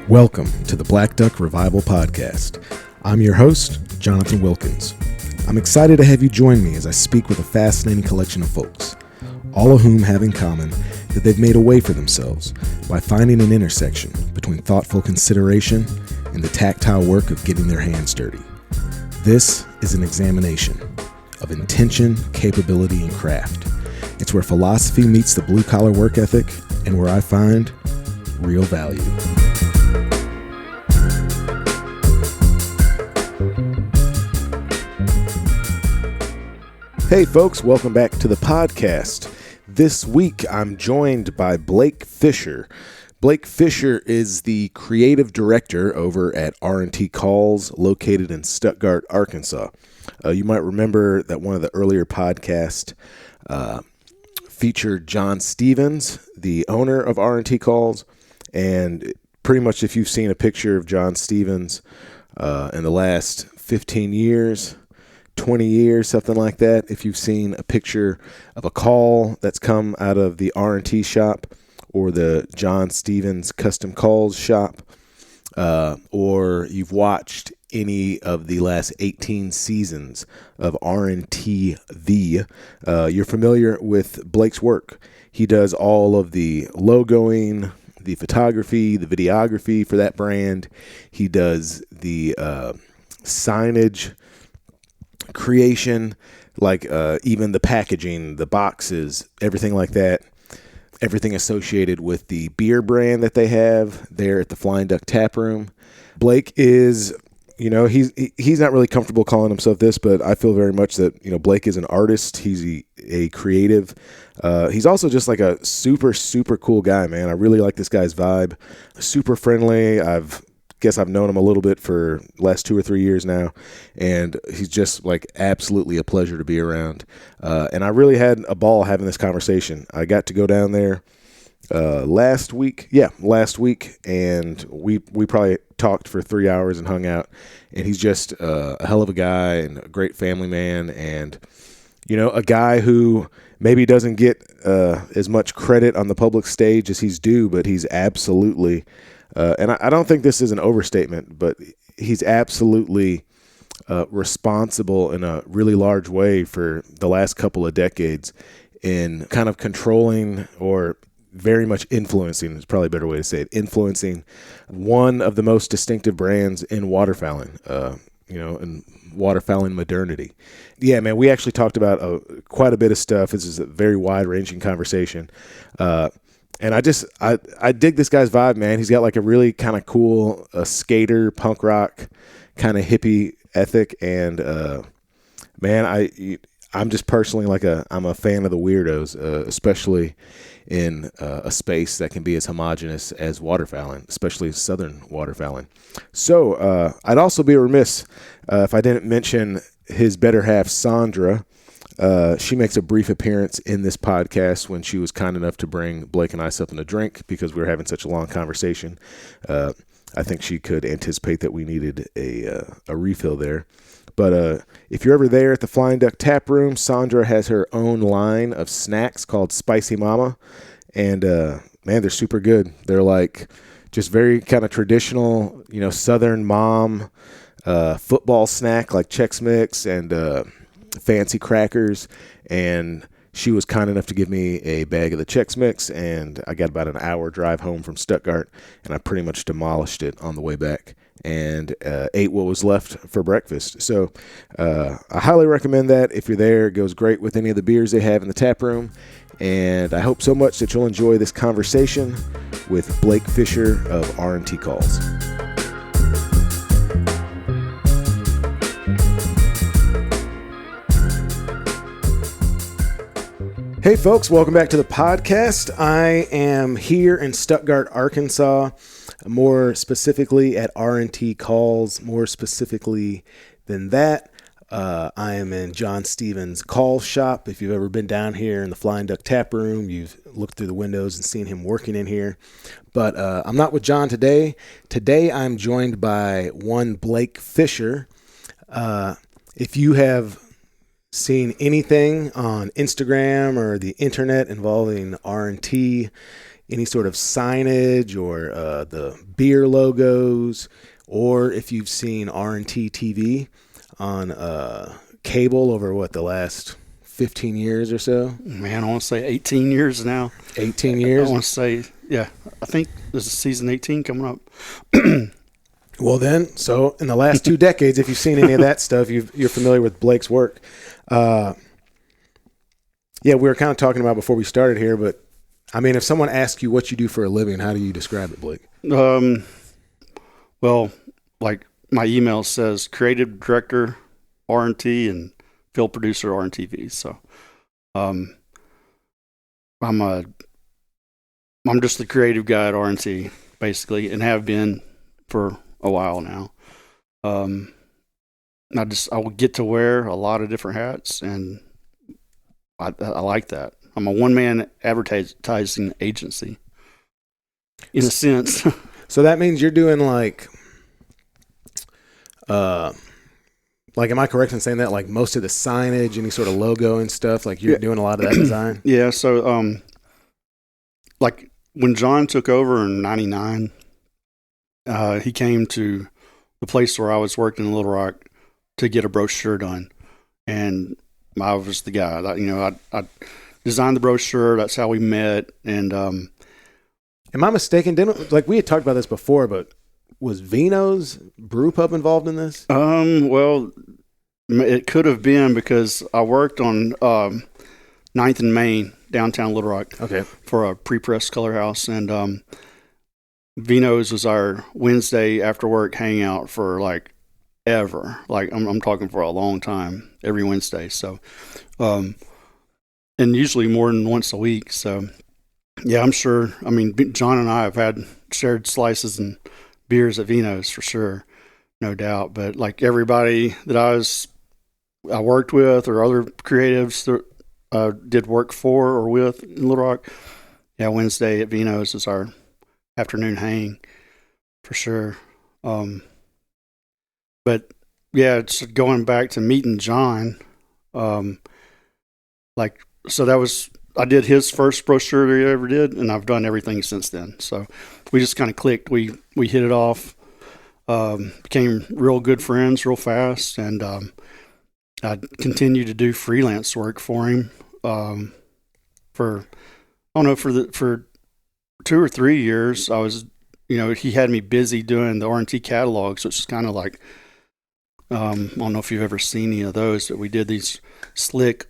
Welcome to the Black Duck Revival Podcast. I'm your host, Jonathan Wilkins. I'm excited to have you join me as I speak with a fascinating collection of folks, all of whom have in common that they've made a way for themselves by finding an intersection between thoughtful consideration and the tactile work of getting their hands dirty. This is an examination of intention, capability, and craft. It's where philosophy meets the blue-collar work ethic and where I find real value. Hey folks, welcome back to the podcast. This week I'm joined by Blake Fisher. Blake Fisher is the creative director over at RNT Calls, located in Stuttgart, Arkansas. You might remember that one of the earlier podcasts featured John Stevens, the owner of RNT Calls, and pretty much if you've seen a picture of John Stevens in the last 15 years, 20 years, something like that, if you've seen a picture of a call that's come out of the RNT shop or the John Stevens Custom Calls shop, or you've watched any of the last 18 seasons of RNTV, you're familiar with Blake's work. He does all of the logoing, the photography, the videography for that brand. He does the signage creation, like even the packaging, the boxes, everything like that. Everything associated with the beer brand that they have there at the Flying Duck Tap Room. Blake is, he's not really comfortable calling himself this, but I feel very much that, Blake is an artist. He's a creative. He's also just like a super, super cool guy, man. I really like this guy's vibe. Super friendly. I've known him a little bit for the last 2 or 3 years now, and he's just like absolutely a pleasure to be around. And I really had a ball having this conversation. I got to go down there last week, and we probably talked for 3 hours and hung out, and he's just a hell of a guy and a great family man, and a guy who maybe doesn't get as much credit on the public stage as he's due, but he's absolutely and I don't think this is an overstatement, but he's absolutely responsible in a really large way for the last couple of decades in kind of controlling, or very much influencing, is probably a better way to say it, influencing one of the most distinctive brands in waterfowling, in waterfowling modernity. Yeah, man, we actually talked about quite a bit of stuff. This is a very wide-ranging conversation. And I dig this guy's vibe, man. He's got like a really kind of cool skater, punk rock kind of hippie ethic. And man, I'm just personally I'm a fan of the weirdos, especially in a space that can be as homogenous as waterfowling, especially southern waterfowling. So I'd also be remiss if I didn't mention his better half, Sandra. She makes a brief appearance in this podcast when she was kind enough to bring Blake and I something to drink because we were having such a long conversation. I think she could anticipate that we needed a refill there. But if you're ever there at the Flying Duck Tap Room, Sandra has her own line of snacks called Spicy Mama. And, man, they're super good. They're like just very kind of traditional, Southern mom football snack like Chex Mix and fancy crackers, and she was kind enough to give me a bag of the Chex Mix, and I got about an hour drive home from Stuttgart, and I pretty much demolished it on the way back and ate what was left for breakfast. So I highly recommend that if you're there. It goes great with any of the beers they have in the tap room, and I hope so much that you'll enjoy this conversation with Blake Fisher of RNT Calls. Hey folks, welcome back to the podcast. I am here in Stuttgart, Arkansas, more specifically at RNT Calls. More specifically than that, I am in John Stevens' call shop. If you've ever been down here in the Flying Duck Tap Room, you've looked through the windows and seen him working in here. But I'm not with John today. Today I'm joined by one Blake Fisher. If you have seen anything on Instagram or the internet involving RNT, any sort of signage or the beer logos, or if you've seen RNT TV on cable over the last 15 years or so. Man, I want to say 18 years now. 18 years? I want to say, yeah, I think this is season 18 coming up. Well, then, so in the last 2 decades, if you've seen any of that stuff, you're familiar with Blake's work. Yeah, we were kind of talking about before we started here, but I mean, if someone asks you what you do for a living, how do you describe it, Blake? Well, like my email says, creative director, RNT, and field producer, RNTV. So, I'm just the creative guy at RNT, basically, and have been for a while now. I will get to wear a lot of different hats, and I like that. I'm a one-man advertising agency, in a sense. So that means you're doing like, am I correct in saying that, like most of the signage, any sort of logo and stuff, like you're doing a lot of that design? Yeah. So, like when John took over in '99, he came to the place where I was working in Little Rock to get a brochure done, and I was the guy. I designed the brochure. That's how we met. And am I mistaken? We had talked about this before, but was Vino's Brew Pub involved in this? Well, it could have been, because I worked on 9th and Main, downtown Little Rock, okay, for a pre-pressed color house, and Vino's was our Wednesday after work hangout for like ever. Like I'm talking for a long time, every Wednesday. So, and usually more than once a week. So, yeah, I'm sure. I mean, John and I have had shared slices and beers at Vino's for sure, no doubt. But like everybody that I worked with, or other creatives that did work for or with in Little Rock, yeah, Wednesday at Vino's is our afternoon hang for sure. But yeah, it's going back to meeting John. So I did his first brochure that he ever did, and I've done everything since then. So we just kind of clicked. We hit it off, became real good friends real fast, and I continued to do freelance work for him for 2 or 3 years. I was, he had me busy doing the RNT catalogs, which is kind of like, I don't know if you've ever seen any of those, but we did these slick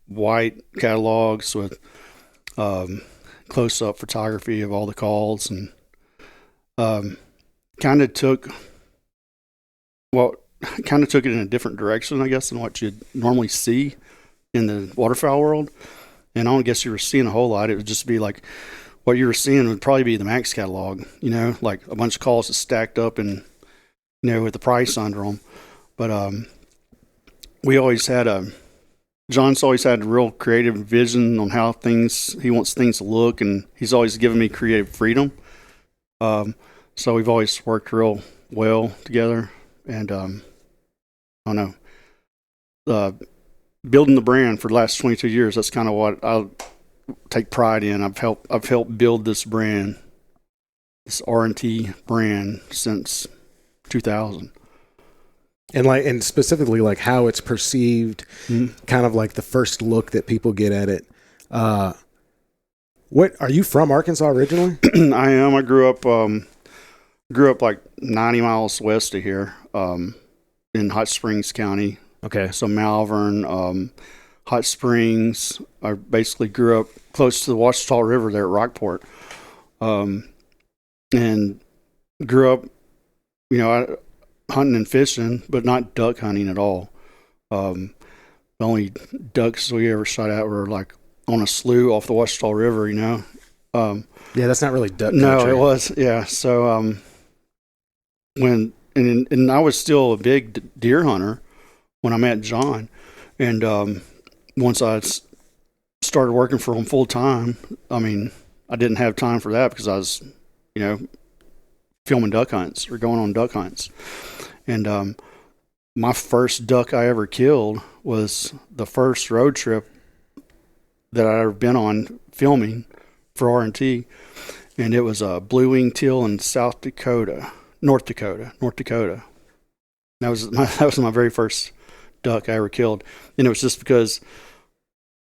white catalogs with close-up photography of all the calls, and kind of took it in a different direction, I guess, than what you'd normally see in the waterfowl world. And I don't guess you were seeing a whole lot. It would just be like, what you were seeing would probably be the Max catalog, like a bunch of calls that stacked up and, with the price under them. But John's always had a real creative vision on how he wants things to look, and he's always given me creative freedom. So we've always worked real well together, and I don't know, building the brand for the last 22 years. That's kind of what I take pride in. I've helped build this brand, this RNT brand, since 2000. And specifically like how it's perceived, kind of like the first look that people get at it. What are you from Arkansas originally? I am. I grew up like 90 miles west of here, in Hot Springs County. Okay. So Malvern, Hot Springs. I basically grew up close to the Ouachita River there at Rockport, and grew up, hunting and fishing, but not duck hunting at all. The only ducks we ever shot at were like on a slough off the Ouachita River, Yeah, that's not really duck country. No, it was. Yeah. So when I was still a big deer hunter when I met John, and once I started working for him full time, I didn't have time for that because I was, filming duck hunts or going on duck hunts. And my first duck I ever killed was the first road trip that I'd ever been on filming for RNT, and it was a blue wing teal in North Dakota. That was my very first duck I ever killed, and it was just because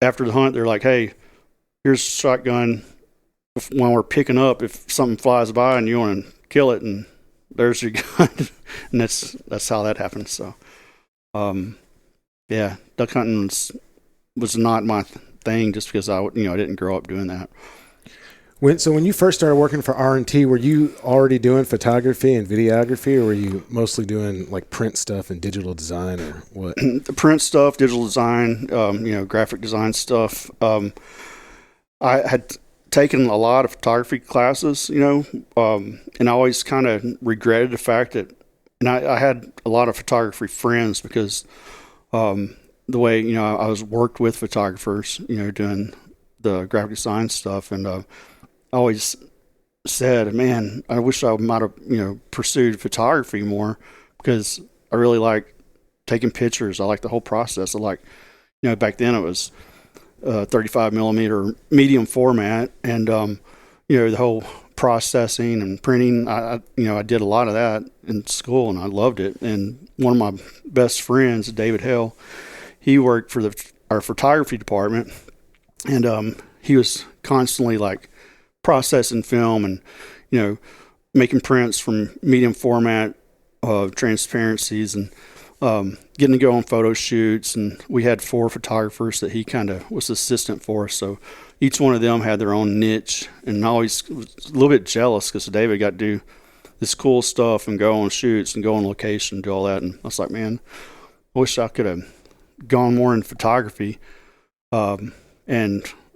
after the hunt they're like, "Hey, here's a shotgun. When we're picking up, if something flies by and you want to kill it, and there's your gun," and that's how that happened. So, yeah, duck hunting was not my thing, just because I didn't grow up doing that. When you first started working for RNT, were you already doing photography and videography, or were you mostly doing like print stuff and digital design, or what? The print stuff, digital design, graphic design stuff. I had taken a lot of photography classes, and I always kind of regretted the fact that, and I had a lot of photography friends because the way, I was worked with photographers, doing the graphic design stuff, and I always said, man, I wish I might have, pursued photography more, because I really like taking pictures. I like the whole process. I like, back then it was 35 millimeter medium format, and, the whole processing and printing. I did a lot of that in school, and I loved it. And one of my best friends, David Hale, he worked for our photography department, and he was constantly like processing film and making prints from medium format transparencies, and getting to go on photo shoots. And we had 4 photographers that he kind of was assistant for, so each one of them had their own niche. And I always was a little bit jealous because David got to do this cool stuff and go on shoots and go on location and do all that, and I was like, man, I wish I could have gone more in photography. And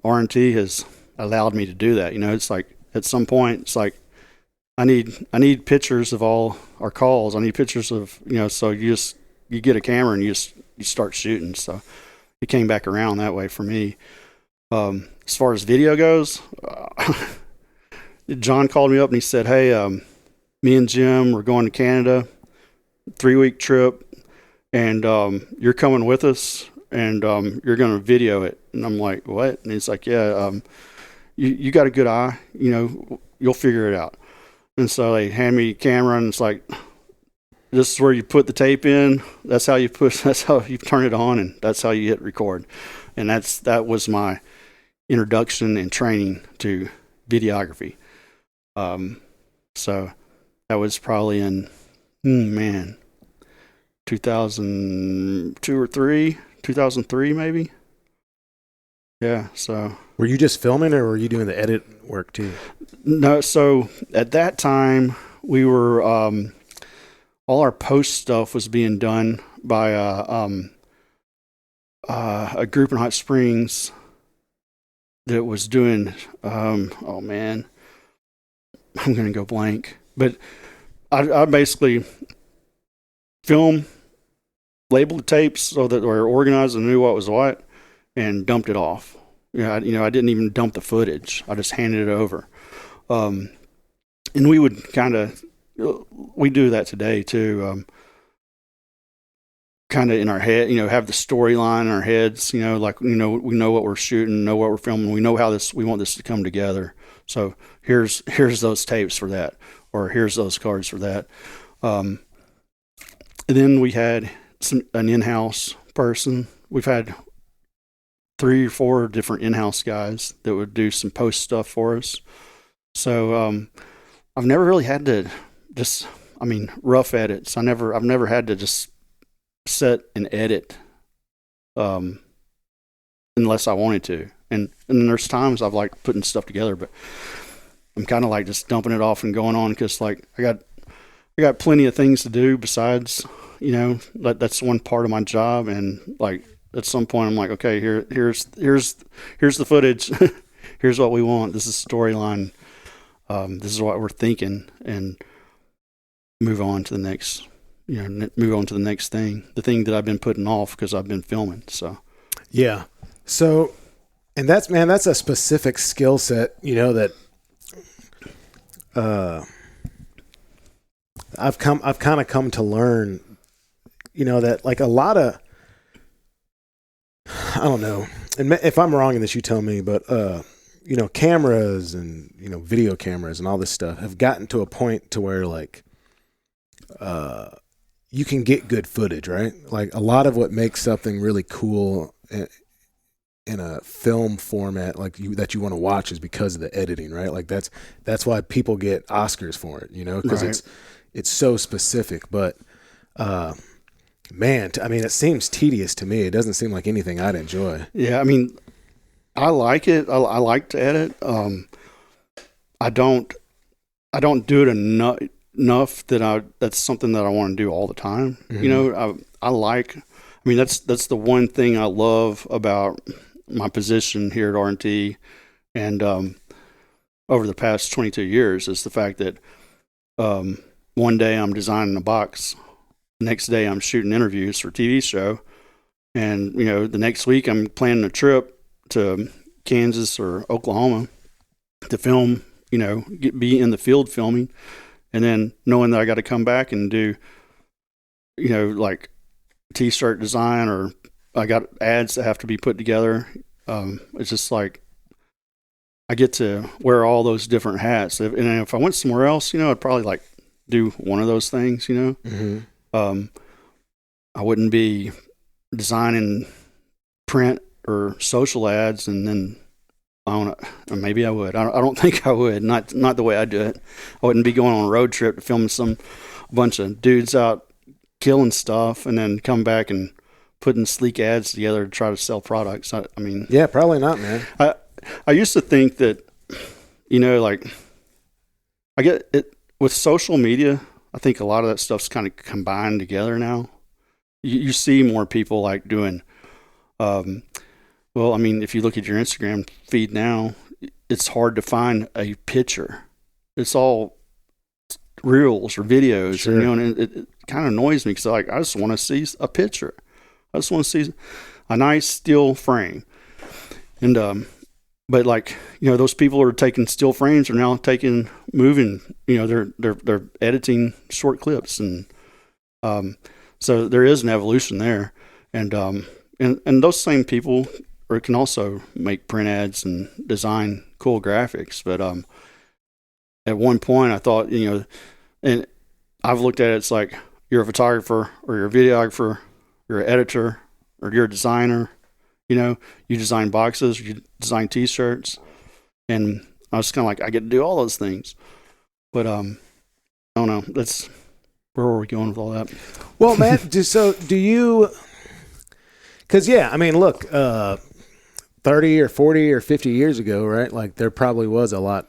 RNT has allowed me to do that. It's like at some point it's like I need pictures of all our calls. I need pictures of, so you get a camera and you start shooting. So it came back around that way for me. As far as video goes, John called me up and he said, hey, me and Jim, we're going to Canada, 3-week trip, and you're coming with us, and you're going to video it. And I'm like, what? And he's like, yeah, you got a good eye, you'll figure it out. And so they hand me a camera, and it's like, this is where you put the tape in. That's how you turn it on, and that's how you hit record. And that was my introduction and training to videography. So that was probably in 2002 or 2003 maybe. Yeah. So were you just filming, or were you doing the edit work too? No. So at that time we were, all our post stuff was being done by a group in Hot Springs that was doing, oh man, I'm going to go blank. But I basically film, labeled the tapes so that they were organized and knew what was what, and dumped it off. I didn't even dump the footage. I just handed it over. And we would we do that today too. Kind of in our head, have the storyline in our heads, we know what we're shooting, know what we're filming. We know how we want this to come together. So here's those tapes for that, or here's those cards for that. And then we had an in-house person. We've had 3 or 4 different in-house guys that would do some post stuff for us. So I've never really had to rough edits. I've never had to just set and edit unless I wanted to. And there's times I've liked putting stuff together, but I'm kind of like just dumping it off and going on, because like I got plenty of things to do besides, that's one part of my job. And like at some point I'm like, okay, here's the footage. Here's what we want. This is storyline. This is what we're thinking, and move on to the next thing, the thing that I've been putting off because I've been filming. So, yeah. So, and that's a specific skill set, that, I've kind of come to learn, that like a lot of, I don't know, and if I'm wrong in this, you tell me, but, cameras and, video cameras and all this stuff have gotten to a point to where like, you can get good footage, right? Like a lot of what makes something really cool in a film format, like that you want to watch, is because of the editing, right? Like that's why people get Oscars for it, because Right. it's so specific. But man, I mean, it seems tedious to me. It doesn't seem like anything I'd enjoy. Yeah, I mean, I like it. I like to edit. I don't do it enough that that's something that I want to do all the time. Mhm. I like. I mean, that's the one thing I love about my position here at RNT, and over the past 22 years is the fact that one day I'm designing a box, next day I'm shooting interviews for a TV show, and the next week I'm planning a trip to Kansas or Oklahoma to film. Be in the field filming, and then knowing that I got to come back and do, like T-shirt design, or I got ads that have to be put together. It's just like I get to wear all those different hats. And if I went somewhere else, I'd probably like do one of those things. Mm-hmm. I wouldn't be designing print or social ads, and then I don't know, or maybe I would. I don't think I would. Not the way I do it. I wouldn't be going on a road trip to film some bunch of dudes out killing stuff, and then come back and putting sleek ads together to try to sell products. I mean, Yeah, probably not, man. I used to think that, like I get it with social media. I think a lot of that stuff's kind of combined together now. You see more people like doing, well, I mean, if you look at your Instagram feed now, it's hard to find a picture. It's all reels or videos, Sure. and it kind of annoys me because I just want to see a picture. I just want to see a nice still frame. And but like those people who are taking still frames are now moving. They're editing short clips, and so there is an evolution there. And those same people can also make print ads and design cool graphics. But at one point I thought, and I've looked at it, it's like you're a photographer or you're a videographer, you're an editor, or you're a designer. You design boxes, you design T-shirts, and I was kind of like, I get to do all those things. But I don't know. Where were we going with all that? Well, Matt, do you? Because yeah, I mean, look, 30 or 40 or 50 years ago, right? Like there probably was a lot.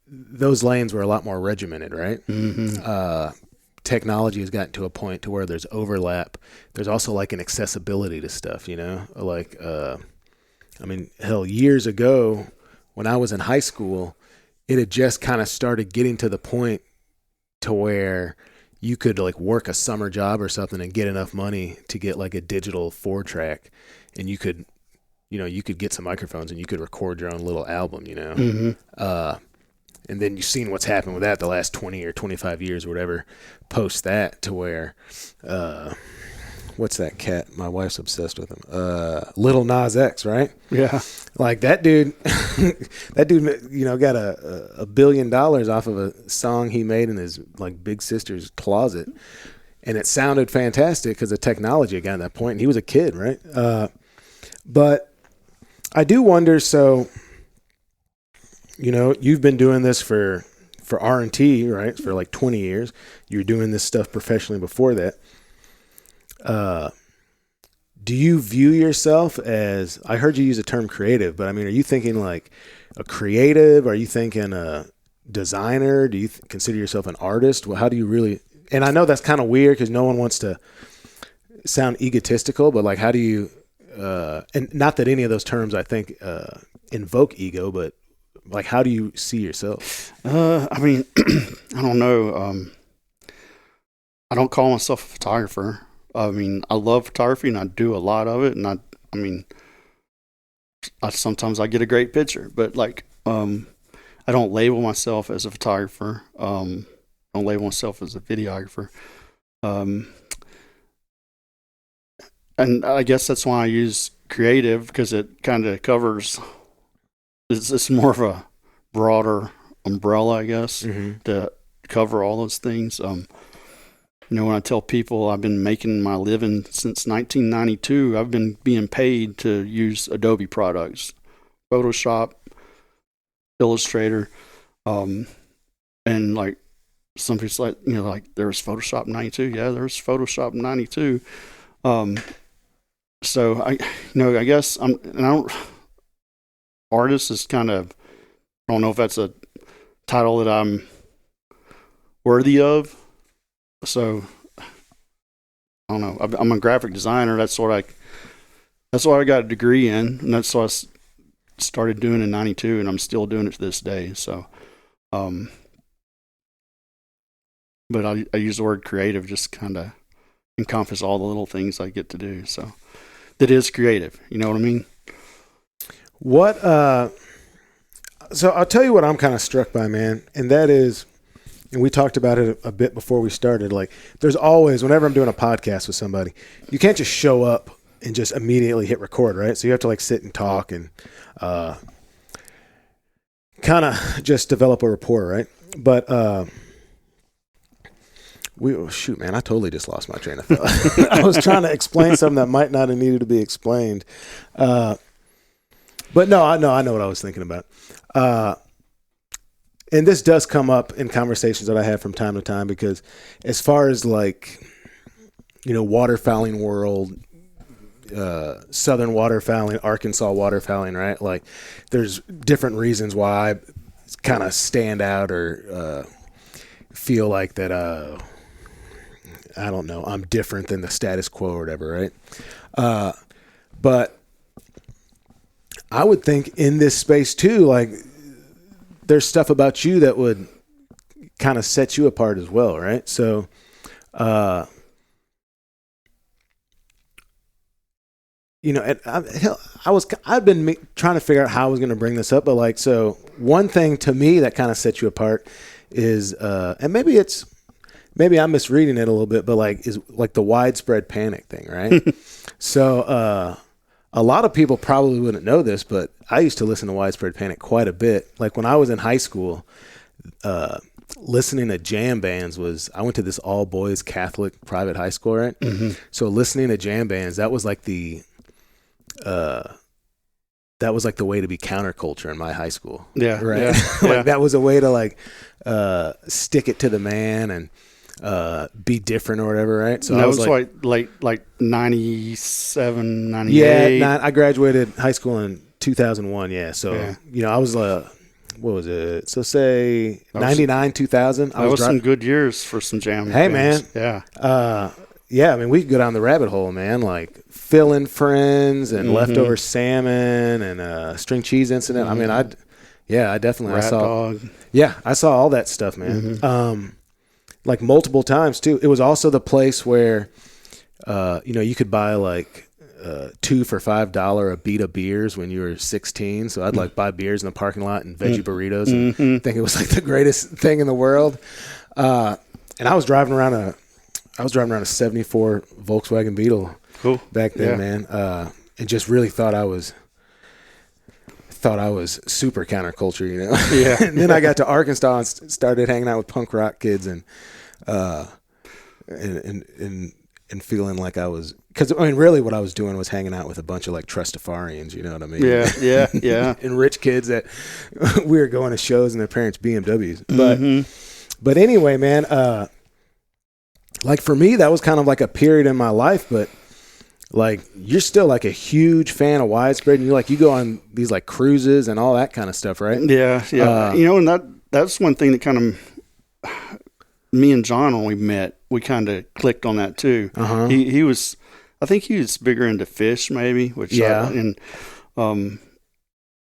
Those lanes were a lot more regimented, right? Mm-hmm. Technology has gotten to a point to where there's overlap. There's also like an accessibility to stuff, like, I mean, hell, years ago when I was in high school, it had just kind of started getting to the point to where you could like work a summer job or something and get enough money to get like a digital 4-track, and you could get some microphones and you could record your own little album, Mm-hmm. And then you've seen what's happened with that the last 20 or 25 years or whatever, post that, to where, what's that cat? My wife's obsessed with him. Little Nas X, right? Yeah. Like that dude, got a $1 billion off of a song he made in his like big sister's closet. And it sounded fantastic because the technology had gotten to that point, and he was a kid, right? But I do wonder, so, you've been doing this for R&T, right? For like 20 years. You were doing this stuff professionally before that. Do you view yourself as, I heard you use the term creative, but I mean, are you thinking like a creative? Are you thinking a designer? Do you consider yourself an artist? Well, how do you really, and I know that's kind of weird because no one wants to sound egotistical, but like, how do you, and not that any of those terms I think invoke ego, but like, how do you see yourself? I mean, I don't know. I don't call myself a photographer. I mean, I love photography and I do a lot of it. And I mean, sometimes I get a great picture, but like, I don't label myself as a photographer. I don't label myself as a videographer. And I guess that's why I use creative because it kind of covers. It's more of a broader umbrella, I guess, to cover all those things. When I tell people I've been making my living since 1992, I've been being paid to use Adobe products, Photoshop, Illustrator, and like some people like there was Photoshop 92. Yeah, there's Photoshop 92. So I guess artist is kind of, I don't know if that's a title that I'm worthy of. So I don't know. I'm a graphic designer. That's what I got a degree in, and that's what I started doing in '92, and I'm still doing it to this day. So, but I use the word creative just kind of encompass all the little things I get to do. So that is creative. You know what I mean? So I'll tell you what I'm kind of struck by, man, and that is, and we talked about it a bit before we started, like there's always, whenever I'm doing a podcast with somebody, you can't just show up and just immediately hit record, right? So you have to like sit and talk and kind of just develop a rapport, right? But shoot, man, I totally just lost my train of thought. I was trying to explain something that might not have needed to be explained. But no, I know what I was thinking about. And this does come up in conversations that I have from time to time, because as far as like, waterfowling world, southern waterfowling, Arkansas waterfowling, right? Like there's different reasons why I kind of stand out or feel like that, I don't know, I'm different than the status quo or whatever, right? But I would think in this space too, like there's stuff about you that would kind of set you apart as well, right? So, I've been trying to figure out how I was going to bring this up, but like, so one thing to me that kind of sets you apart is, and maybe I'm misreading it a little bit, but like, is like the widespread panic thing, right? So, a lot of people probably wouldn't know this, but I used to listen to Widespread Panic quite a bit. Like when I was in high school, listening to jam bands I went to this all boys Catholic private high school, right? Mm-hmm. So listening to jam bands, that was like the way to be counterculture in my high school. Yeah. Right. Yeah. Like that was a way to like, stick it to the man and, be different or whatever, right? So that I was like late, like 97, 98. Yeah, I graduated high school in 2001. Yeah, so I was what was it? So say 99, 2000. That was some good years for some jam. Hey, bands. man. Yeah. I mean, we could go down the rabbit hole, man. Like Phil and Friends and Leftover Salmon and String Cheese Incident. I mean, I definitely Rat I saw. Dog. Yeah, I saw all that stuff, man. Like multiple times too. It was also the place where, you could buy like 2 for $5 a beat of beers when you were 16. So I'd like buy beers in the parking lot and veggie burritos and think it was like the greatest thing in the world. And I was driving around a 74 Volkswagen Beetle back then, man. And just really thought I was super counterculture, Yeah. And then I got to Arkansas and started hanging out with punk rock kids and feeling like I was, because I mean, really what I was doing was hanging out with a bunch of like Trustafarians, you know what I mean? Yeah. And rich kids that we were going to shows in their parents' BMWs. But anyway, man, like for me, that was kind of like a period in my life, but like you're still like a huge fan of Widespread, and you go on these like cruises and all that kind of stuff, right? Yeah. And that's one thing that kind of, me and John, when we met, we kind of clicked on that too. He was, I think he was bigger into fish maybe, which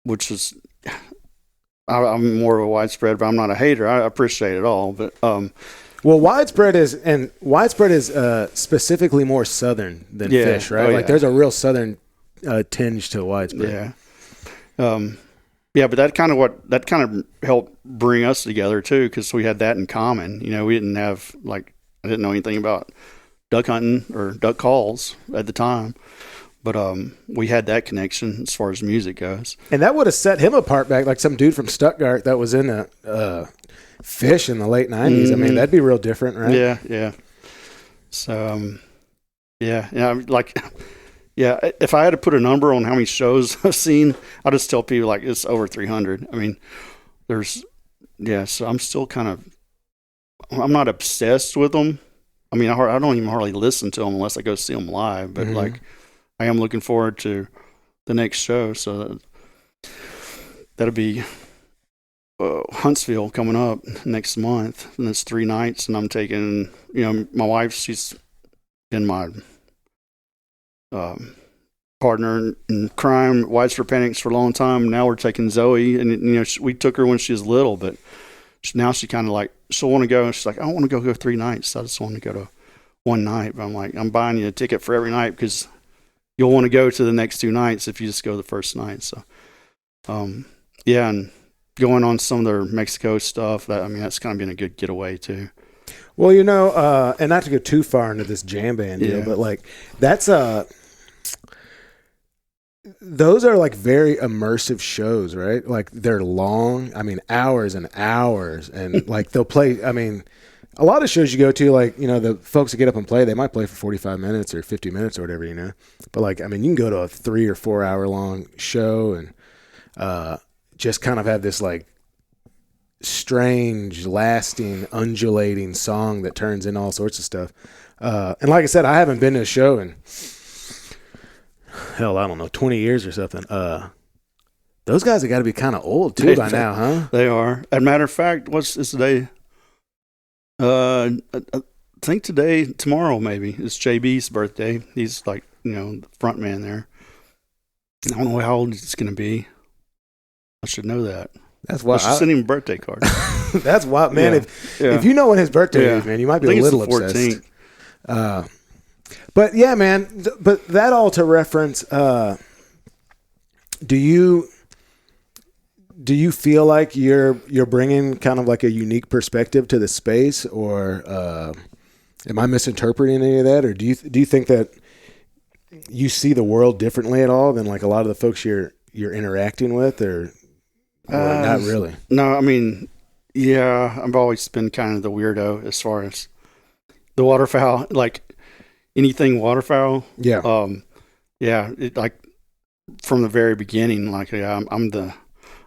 which is, I'm more of a Widespread, but I'm not a hater. I appreciate it all, but well, Widespread is specifically more southern than fish, right? Like there's a real southern tinge to Widespread. Yeah, but that kind of helped bring us together too, because we had that in common. We didn't have I didn't know anything about duck hunting or duck calls at the time, But we had that connection as far as music goes. And that would have set him apart back, like some dude from Stuttgart that was in a Fish in the late 90s. I mean, that'd be real different, right? Yeah, yeah. So, if I had to put a number on how many shows I've seen, I'll just tell people like it's over 300. I mean, so I'm still I'm not obsessed with them. I mean, I don't even hardly listen to them unless I go see them live, but like I am looking forward to the next show. So that'll be Huntsville coming up next month, and it's 3 nights, and I'm taking, my wife, she's been my partner in crime, Wives for Panics, for a long time. Now we're taking Zoe, and we took her when she was little, but now she kind of like, she'll want to go, and she's like, I don't want to go 3 nights, I just want to go to one night. But I'm like, I'm buying you a ticket for every night because you'll want to go to the next 2 nights if you just go the first night. So and going on some of their Mexico stuff, that's kind of been a good getaway too. Well, and not to go too far into this jam band deal, but like that's those are like very immersive shows, right? Like they're long, hours and hours, and like they'll play, a lot of shows you go to, like, the folks that get up and play, they might play for 45 minutes or 50 minutes or whatever, but like, you can go to a 3 or 4 hour long show and just kind of have this like strange, lasting, undulating song that turns into all sorts of stuff. And like I said, I haven't been to a show in, hell, I don't know, 20 years or something. Those guys have got to be kind of old too by now, huh? They are. As a matter of fact, what's this today? I think tomorrow maybe, is JB's birthday. He's like, the front man there. I don't know how old he's going to be. I should know that. That's why I should send him a birthday card. That's why, man. If you know when his birthday is, man, you might be a little obsessed. But yeah, man. But that all to reference. Do you feel like you're bringing kind of like a unique perspective to the space, or am I misinterpreting any of that, or do you think that you see the world differently at all than like a lot of the folks you're interacting with, or not really? No, I've always been kind of the weirdo as far as the waterfowl, like anything waterfowl. Yeah. Like from the very beginning, like I'm the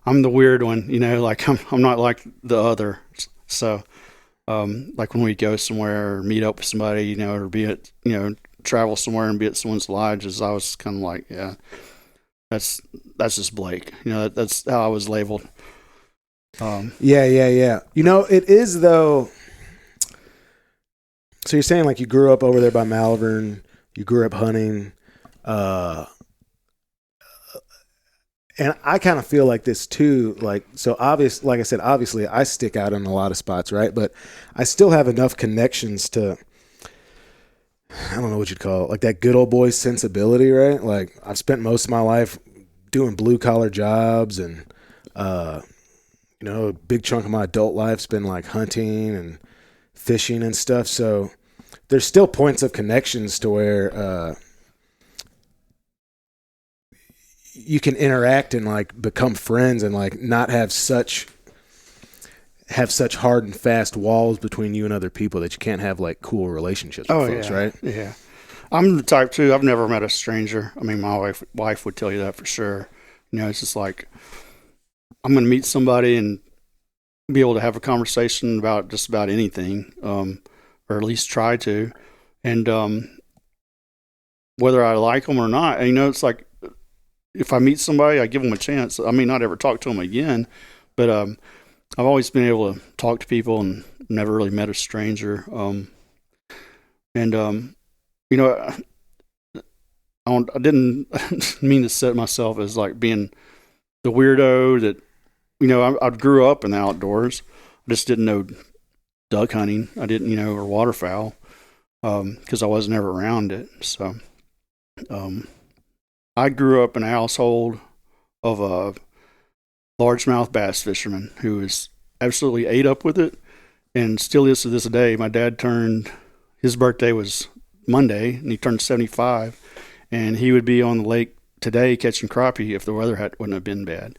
weird one, like I'm not like the other. So, like when we go somewhere or meet up with somebody, or be at, travel somewhere and be at someone's lodges, I was kind of like, yeah, that's just Blake. That's how I was labeled. Yeah. It is though. So you're saying like you grew up over there by Malvern, you grew up hunting, and I kind of feel like this too. Like, so obvious, like I said, obviously I stick out in a lot of spots, right? But I still have enough connections to, I don't know what you'd call it, like that good old boy sensibility, right? Like I've spent most of my life doing blue collar jobs, and a big chunk of my adult life's been like hunting and fishing and stuff. So there's still points of connections to where you can interact and like become friends and like not have such hard and fast walls between you and other people that you can't have like cool relationships with folks, right? Yeah. I'm the type too. I've never met a stranger. My wife would tell you that for sure. It's just like I'm going to meet somebody and be able to have a conversation about just about anything, or at least try to. And whether I like them or not, it's like if I meet somebody, I give them a chance. I may not ever talk to them again, but I've always been able to talk to people and never really met a stranger. I didn't mean to set myself as like being the weirdo that, I grew up in the outdoors. I just didn't know duck hunting. I didn't, or waterfowl, because I wasn't ever around it. So, I grew up in a household of a largemouth bass fisherman who was absolutely ate up with it, and still is to this day. My dad his birthday was Monday, and he turned 75, and he would be on the lake today catching crappie if the weather wouldn't have been bad.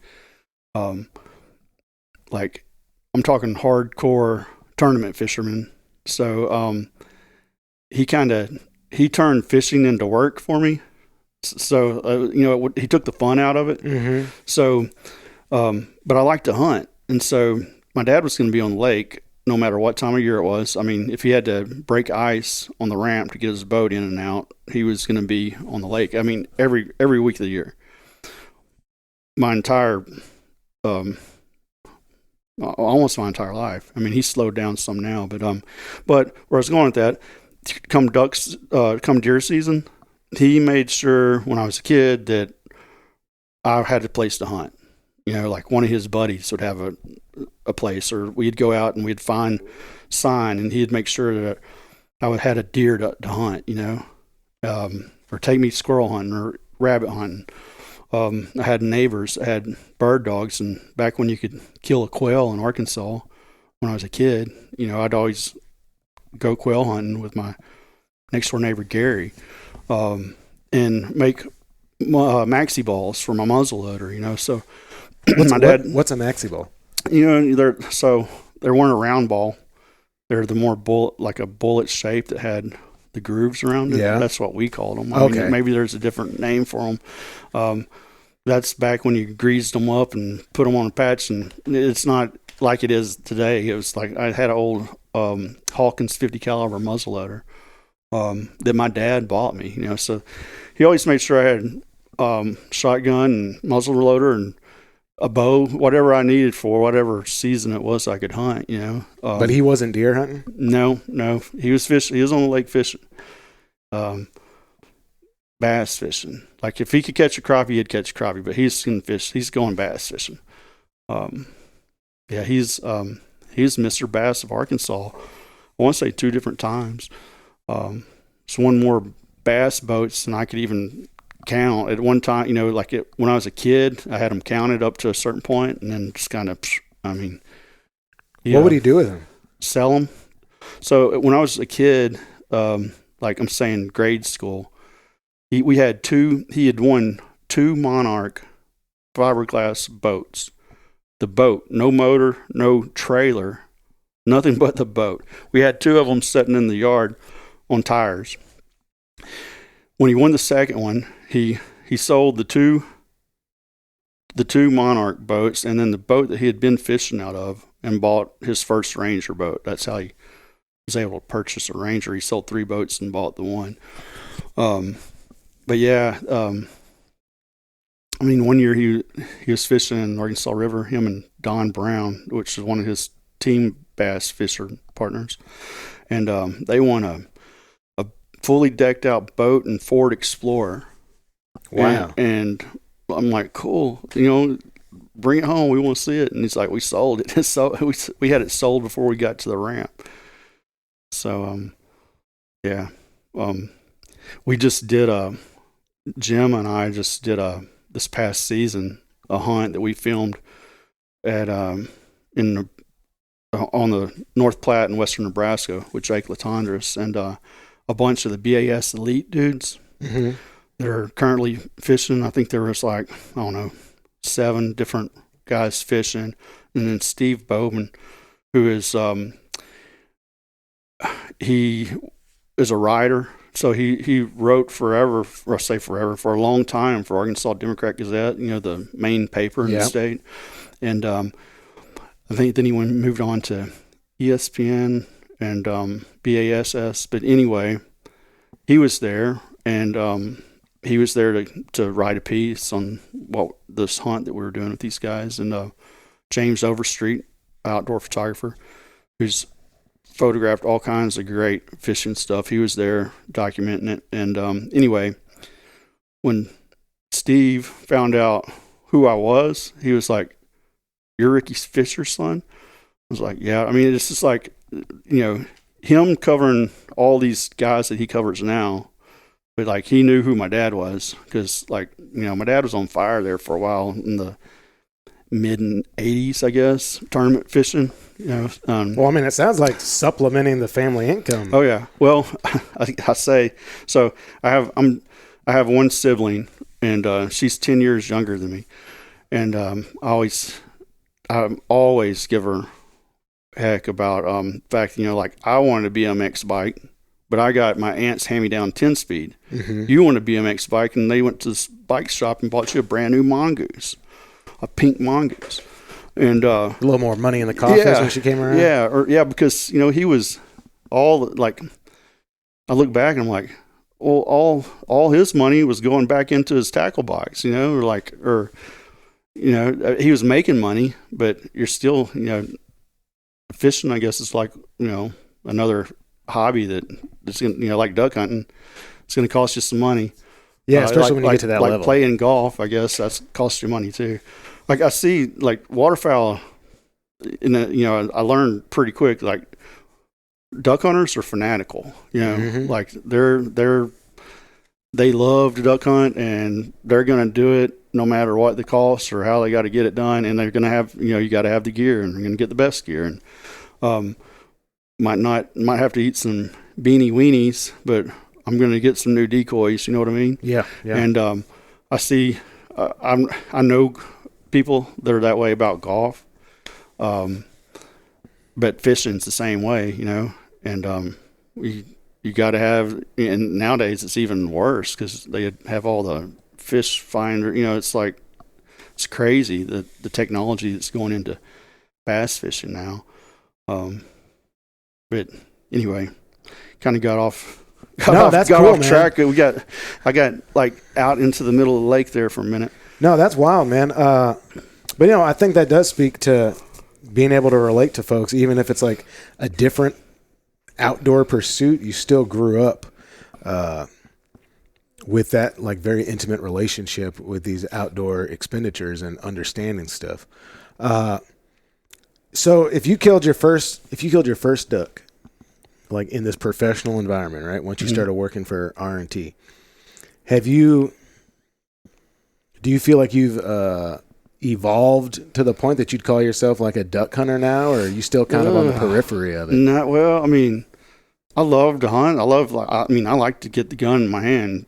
Like I'm talking hardcore tournament fisherman. So he turned fishing into work for me. So he took the fun out of it. Mm-hmm. So, but I like to hunt, and so my dad was going to be on the lake no matter what time of year it was. I mean, if he had to break ice on the ramp to get his boat in and out, he was going to be on the lake. I mean, every week of the year. My entire, almost my entire life. I mean, he's slowed down some now, but where I was going with that, come deer season, he made sure when I was a kid that I had a place to hunt. Like one of his buddies would have a place, or we'd go out and we'd find sign, and he'd make sure that I had a deer to hunt, or take me squirrel hunting or rabbit hunting. I had neighbors, I had bird dogs, and back when you could kill a quail in Arkansas when I was a kid, I'd always go quail hunting with my next door neighbor Gary, and make maxi balls for my muzzle loader, so my dad. What's a maxi ball? They weren't a round ball. They're the more like a bullet shape that had the grooves around it. Yeah. That's what we called them. Okay. Maybe there's a different name for them. That's back when you greased them up and put them on a patch, and it's not like it is today. It was like I had an old Hawkins 50 caliber muzzleloader that my dad bought me. So he always made sure I had shotgun and muzzleloader and a bow, whatever I needed for whatever season it was I could hunt. But he wasn't deer hunting? No, he was fishing. He was on the lake fishing, bass fishing. Like if he could catch a crappie, he'd catch a crappie. But he's going fish. He's going bass fishing. He's Mr. Bass of Arkansas. I want to say 2 different times. It's won more bass boats than I could even count at one time. When I was a kid, I had them counted up to a certain point, and then just kind of, what would he do with them? Sell them. So when I was a kid, like I'm saying grade school, he had won 2 Monarch fiberglass boats. The boat, no motor, no trailer, nothing but the boat. We had 2 of them sitting in the yard on tires. When he won the second one, he sold the two Monarch boats and then the boat that he had been fishing out of, and bought his first Ranger boat. That's how he was able to purchase a Ranger. He sold 3 boats and bought the one. One year he was fishing in the Arkansas River, him and Don Brown, which is one of his team bass fisher partners, and they won a fully decked out boat and Ford Explorer. Wow. And I'm like, cool, bring it home. We want to see it. And he's like, we sold it. So we had it sold before we got to the ramp. So, we just did Jim and I just did this past season, a hunt that we filmed at, on the North Platte in western Nebraska with Jake Latondras, and a bunch of the BAS elite dudes mm-hmm. that are currently fishing. I think there was 7 different guys fishing, and then Steve Bowman, who is he is a writer. So he wrote forever, or I say forever, for a long time for Arkansas Democrat Gazette, the main paper in the state. And I think then he moved on to ESPN and BASS. But anyway, he was there, and he was there to write a piece on this hunt that we were doing with these guys. And James Overstreet, outdoor photographer, who's photographed all kinds of great fishing stuff. He was there documenting it. And anyway, when Steve found out who I was, he was like, "You're Ricky Fisher's son?" I was like, "Yeah." I mean, it's just like, him covering all these guys that he covers now, but he knew who my dad was, because my dad was on fire there for a while in the mid 80s, I guess, tournament fishing. It sounds like supplementing the family income. Oh yeah. Well, I say so. I I have one sibling, and she's 10 years younger than me, and I always give her heck about the fact, like I wanted a BMX bike, but I got my aunt's hand-me-down 10-speed. Mm-hmm. You want a BMX bike, and they went to this bike shop and bought you a brand new Mongoose, a pink Mongoose. And a little more money in the coffers when she came around. Because he was like, I look back and I'm like, well, all his money was going back into his tackle box, he was making money, but you're still, fishing, I guess, is like, another hobby that's gonna, like duck hunting. It's going to cost you some money. Yeah, especially when you get to that level. Like playing golf, I guess that's costs you money too. Like I see, like waterfowl, I learned pretty quick, like duck hunters are fanatical, Mm-hmm. like they love to duck hunt, and they're going to do it no matter what the cost or how they got to get it done. And they're going to have, you got to have the gear, and you're going to get the best gear. And might have to eat some beanie weenies, but I'm going to get some new decoys. You know what I mean? Yeah. And I see, I know people that are that way about golf, but fishing's the same way, and you got to have, and nowadays it's even worse because they have all the fish finder, it's like, it's crazy the technology that's going into bass fishing now. But anyway, kind of got off track. I got like out into the middle of the lake there for a minute. No, that's wild, man. But I think that does speak to being able to relate to folks, even if it's like a different outdoor pursuit. You still grew up with that like very intimate relationship with these outdoor expenditures and understanding stuff. So if you killed your first duck, like in this professional environment, right? Once you started working for RNT, do you feel like you've evolved to the point that you'd call yourself like a duck hunter now, or are you still kind of on the periphery of it? Not well. I mean, I love to hunt. I like to get the gun in my hand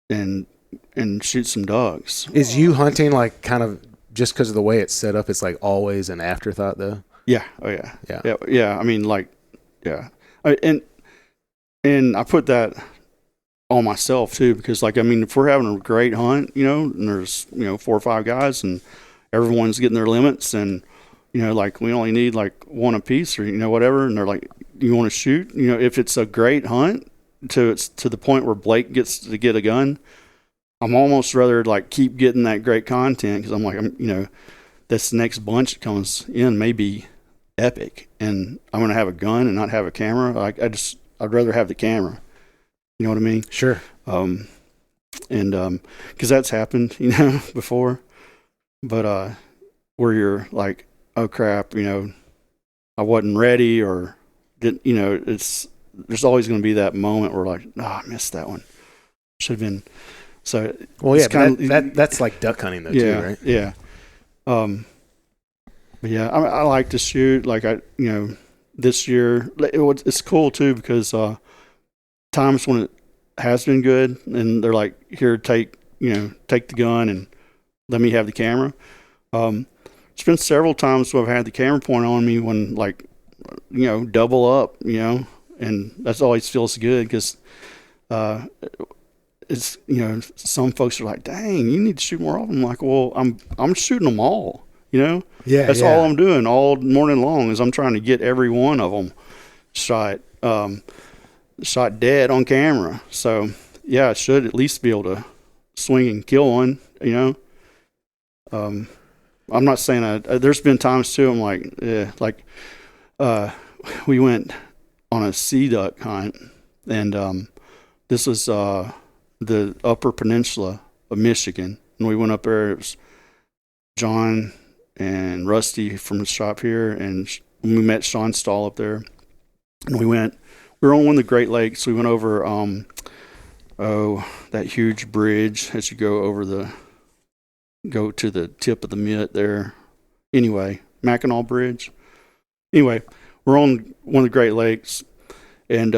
and shoot some ducks. Is you hunting like kind of just because of the way it's set up? It's like always an afterthought, though. Yeah. Oh yeah. Yeah. I mean, like, yeah. And I put that on myself too, because like, I mean, if we're having a great hunt, and there's, 4 or 5 guys and everyone's getting their limits, and, like we only need like one apiece or, whatever. And they're like, you want to shoot, if it's a great hunt to the point where Blake gets to get a gun, I'm almost rather like keep getting that great content. Cause I'm like, this next bunch that comes in may be epic, and I'm going to have a gun and not have a camera. I'd rather have the camera. You know what I mean? Sure. And because that's happened, before. But where you're like, oh crap, I wasn't ready, or didn't, there's always going to be that moment where like, I missed that one. Should have been. So well, yeah, that's like duck hunting though, too, right? Yeah. But yeah, I like to shoot. Like this year it's cool too, because times when it has been good and they're like, here, take the gun and let me have the camera. It's been several times where I've had the camera point on me when like, double up, and that's always feels good, because it's, some folks are like, dang, you need to shoot more of them. I'm like, well, I'm shooting them all, Yeah. That's all I'm doing all morning long, is I'm trying to get every one of them shot dead on camera. So yeah, I should at least be able to swing and kill one, I'm not saying there's been times too, I'm like, we went on a sea duck hunt, and this was the Upper Peninsula of Michigan, and we went up there. It was John and Rusty from the shop here, and we met Sean Stahl up there, and we were on one of the Great Lakes. We went over that huge bridge as you go to the tip of the mitt there. Anyway, Mackinac Bridge. Anyway, we're on one of the Great Lakes, and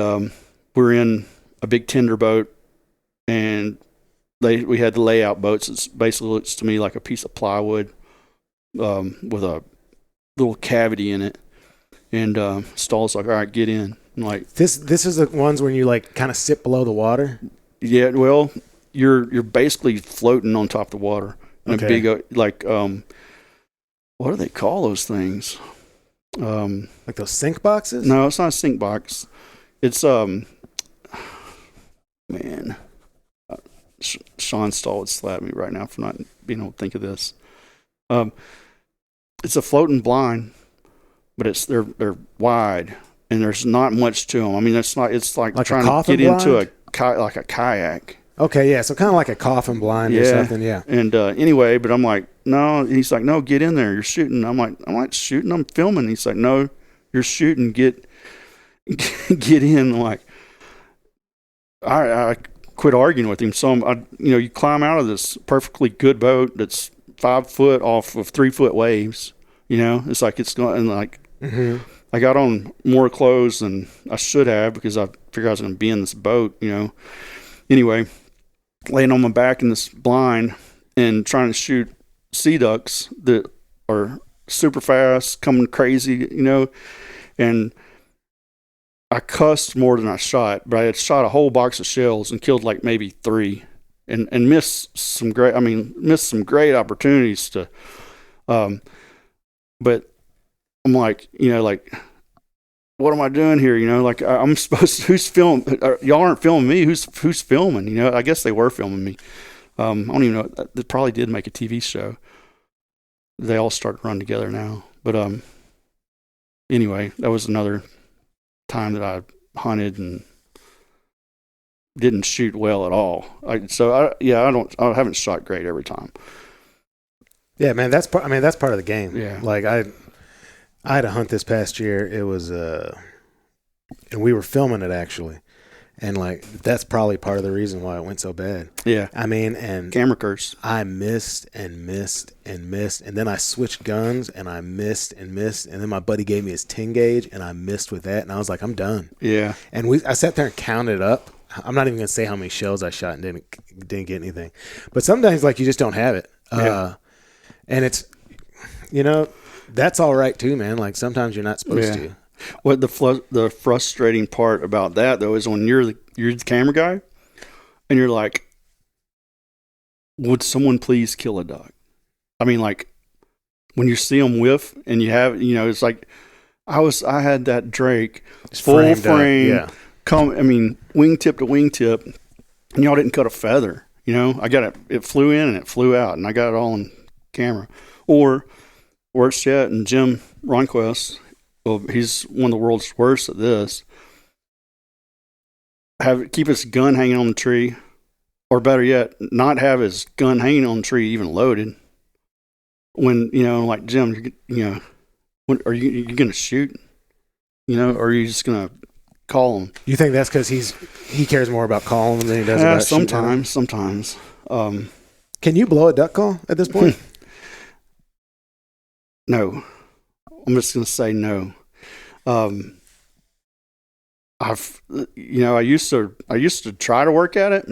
we're in a big tender boat, and we had the layout boats. It's basically looks to me like a piece of plywood with a little cavity in it. And Stahl's like, all right, get in. I'm like, This is the ones when you like kind of sit below the water. yeah, well, you're basically floating on top of the water in a Okay. big like what do they call those things? Like those sink boxes? No, it's not a sink box. It's man, Sean Stahl would slap me right now for not being able to think of this. It's a floating blind, but they're wide and there's not much to them. I mean, it's like Like a trying to coffin get into blind? like a kayak. Okay, yeah. So kind of like a coffin blind or something. Yeah. And anyway, but I'm like, no. And he's like, no, get in there. You're shooting. I'm like shooting. I'm filming. He's like, no, you're shooting. Get in. I'm like, I quit arguing with him. So you climb out of this perfectly good boat that's 5 foot off of 3 foot waves. It's like it's going and like. Mm-hmm. I got on more clothes than I should have because I figured I was going to be in this boat. Anyway, laying on my back in this blind and trying to shoot sea ducks that are super fast, coming crazy, and I cussed more than I shot, but I had shot a whole box of shells and killed like maybe 3 and missed some great opportunities to, but I'm like, what am I doing here? Like I'm supposed to, who's filming? Y'all aren't filming me. Who's filming? I guess they were filming me. I don't even know. They probably did make a TV show. They all start to run together now. But anyway, that was another time that I hunted and didn't shoot well at all. I haven't shot great every time. Yeah, man. That's part of the game. Yeah. Like I had a hunt this past year. It was and we were filming it actually, and like that's probably part of the reason why it went so bad. Yeah. I mean, and Camera curse. I missed and missed and missed, and then I switched guns and I missed and missed, and then my buddy gave me his 10 gauge and I missed with that, and I was like, I'm done. Yeah. And I sat there and counted up. I'm not even gonna say how many shells I shot and didn't get anything, but sometimes like you just don't have it. Yeah. And it's that's all right too, man. Like sometimes you're not supposed to. What the frustrating part about that though is when you're the camera guy, and you're like, would someone please kill a duck? I mean, like when you see them whiff, and you have, it's like I had that Drake full frame, wingtip to wingtip, and y'all didn't cut a feather. I got it flew in and it flew out, and I got it all on camera. Or worse yet, and Jim Ronquist, well, he's one of the world's worst at this. Keep his gun hanging on the tree, or better yet, not have his gun hanging on the tree even loaded. When like Jim, when are you going to shoot? Or are you just going to call him? You think that's because he cares more about calling them than he does about shooting them? Sometimes. Can you blow a duck call at this point? No, I'm just going to say no. I used to try to work at it.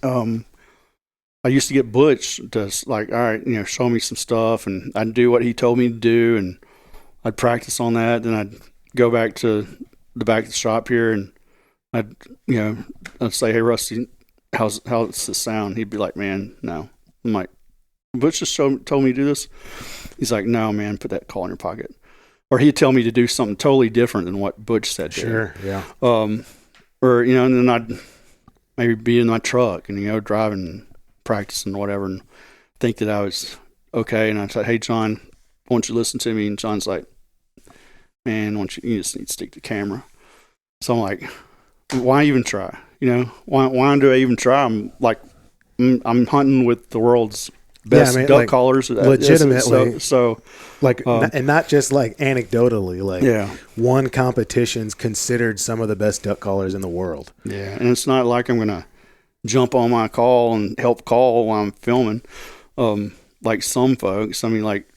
I used to get Butch to like, all right, show me some stuff, and I'd do what he told me to do, and I'd practice on that. Then I'd go back to the back of the shop here, and I'd say, hey Rusty, how's this sound? He'd be like, man, no. I'm like, Butch just told me to do this. He's like, no, man, put that call in your pocket. Or he'd tell me to do something totally different than what Butch said. Sure, yeah. And then I'd maybe be in my truck and, driving, practicing, whatever, and think that I was okay. And I said, hey, John, why don't you listen to me? And John's like, man, you just need to stick to camera. So I'm like, why even try? Why do I even try? I'm like, I'm hunting with the world's best duck callers. Legitimately. So and not just like anecdotally, like yeah. One competition's considered some of the best duck callers in the world. Yeah. And it's not like I'm going to jump on my call and help call while I'm filming. Like some folks, I mean, like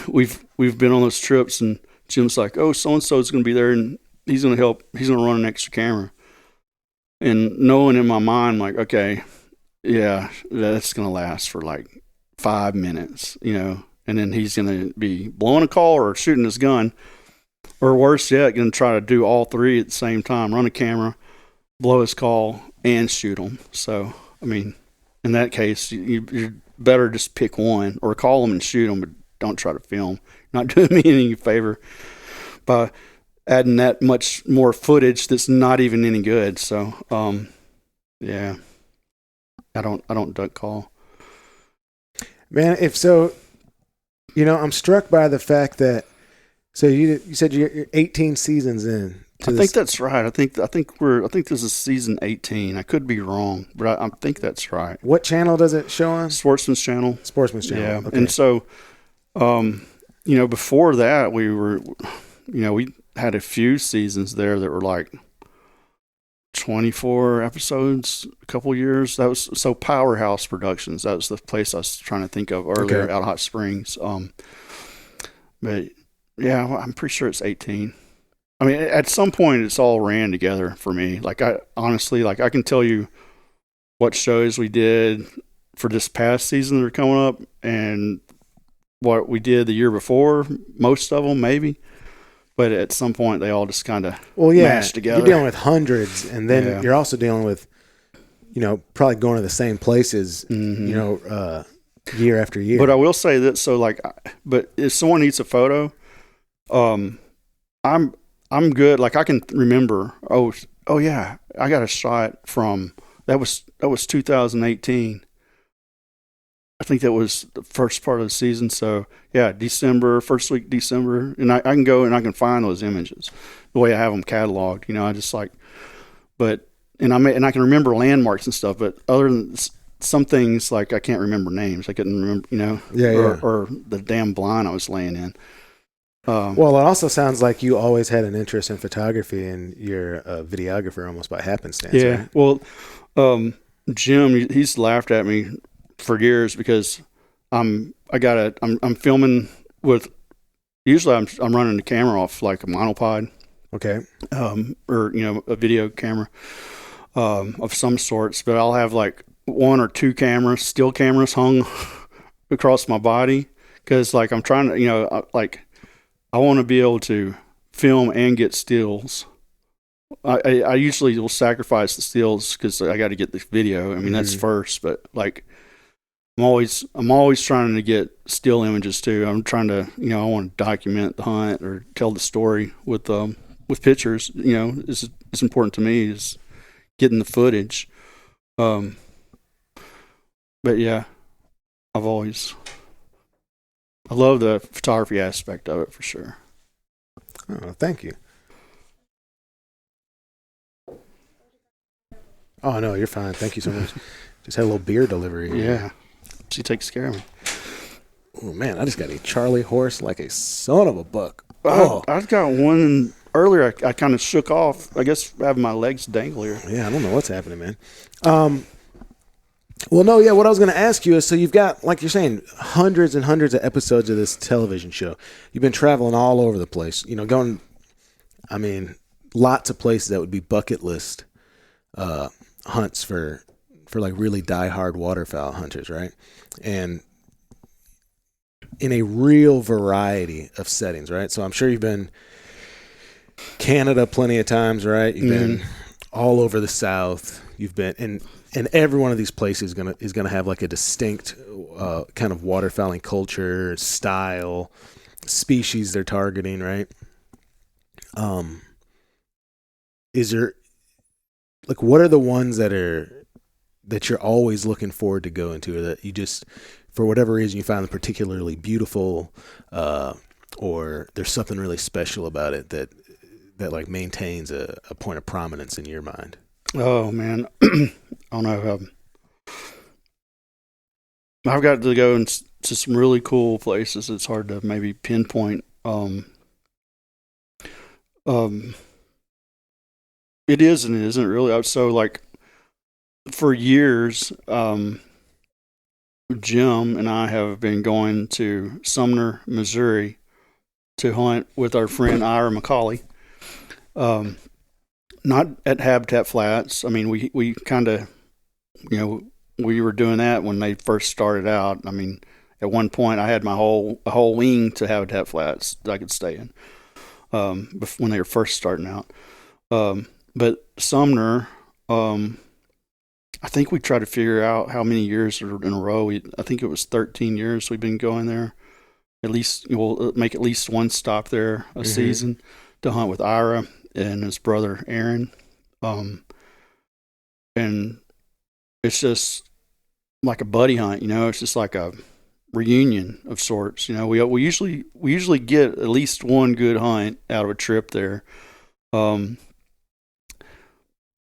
we've been on those trips and Jim's like, oh, so-and-so is going to be there and he's going to help. He's going to run an extra camera. and knowing in my mind, like, okay, yeah, that's going to last for like 5 minutes, and then he's going to be blowing a call or shooting his gun, or worse yet, going to try to do all three at the same time, run a camera, blow his call, and shoot him. So, I mean, in that case, you're better just pick one or call him and shoot him, but don't try to film. You're not doing me any favor by adding that much more footage that's not even any good. So, yeah, I don't duck call. Man, if so, I'm struck by the fact that, so you said you're 18 seasons in. I think that's right. I think this is season 18. I could be wrong, but I think that's right. What channel does it show on? Sportsman's Channel. Sportsman's Channel. Yeah. Okay. And so, before that, we had a few seasons there that were like 24 episodes, a couple years. That was so Powerhouse Productions. That was the place I was trying to think of earlier, Okay. out of Hot Springs. But yeah, I'm pretty sure it's 18. I mean, at some point, it's all ran together for me. Like, I honestly, like, I can tell you what shows we did for this past season that are coming up and what we did the year before, most of them, maybe. But at some point, they all just kind of mashed together. You're dealing with hundreds, and then Yeah. you're also dealing with, probably going to the same places, year after year. But I will say that, so, like, but if someone needs a photo, I'm good. Like, I can remember, oh yeah, I got a shot from, that was 2018. I think that was the first part of the season. So yeah, first week December, and I can go and I can find those images the way I have them cataloged. I just like, and I can remember landmarks and stuff. But other than some things, like I can't remember names. I couldn't remember, or the damn blind I was laying in. Well, it also sounds like you always had an interest in photography, and you're a videographer almost by happenstance. Yeah. Right? Well, Jim, he's laughed at me for years because I'm filming with. Usually, I'm running the camera off like a monopod. Okay. Or a video camera, of some sorts, but I'll have like one or two still cameras hung across my body because like I'm trying to, I want to be able to film and get stills. I usually will sacrifice the stills because I got to get the video. I mean, that's first, but like I'm always trying to get still images too. I'm trying to, I want to document the hunt or tell the story with pictures. It's important to me is getting the footage. But yeah, I love the photography aspect of it for sure. Oh, thank you. Oh, no, you're fine. Thank you so much. Just had a little beer delivery. Yeah. She takes care of me. Oh, man, I just got a Charlie horse like a son of a buck. Oh. I've got one earlier I kind of shook off. I guess having my legs dangle here. Yeah, I don't know what's happening, man. Well, no, yeah, what I was going to ask you is, so you've got, like you're saying, hundreds and hundreds of episodes of this television show. You've been traveling all over the place, going, lots of places that would be bucket list hunts for like really diehard waterfowl hunters, right? And in a real variety of settings, right? So I'm sure you've been Canada plenty of times, right? You've been all over the South. You've been and every one of these places is gonna have like a distinct kind of waterfowling culture, style, species they're targeting, right? Is there, like, what are the ones that you're always looking forward to go into, or that you just, for whatever reason, you find them particularly beautiful, or there's something really special about it that like maintains a point of prominence in your mind? Oh man, I don't know. I've got to go to some really cool places. It's hard to maybe pinpoint. It is and it isn't really. So like for years, Jim and I have been going to Sumner, Missouri to hunt with our friend Ira McCauley. Not at Habitat Flats. I mean, we kind of, we were doing that when they first started out. I mean, at one point I had a whole wing to Habitat Flats that I could stay in when they were first starting out. But Sumner, I think we tried to figure out how many years in a row. I think it was 13 years we've been going there. At least we'll make at least one stop there a season to hunt with Ira and his brother Aaron. And it's just like a buddy hunt, it's just like a reunion of sorts. We usually get at least one good hunt out of a trip there.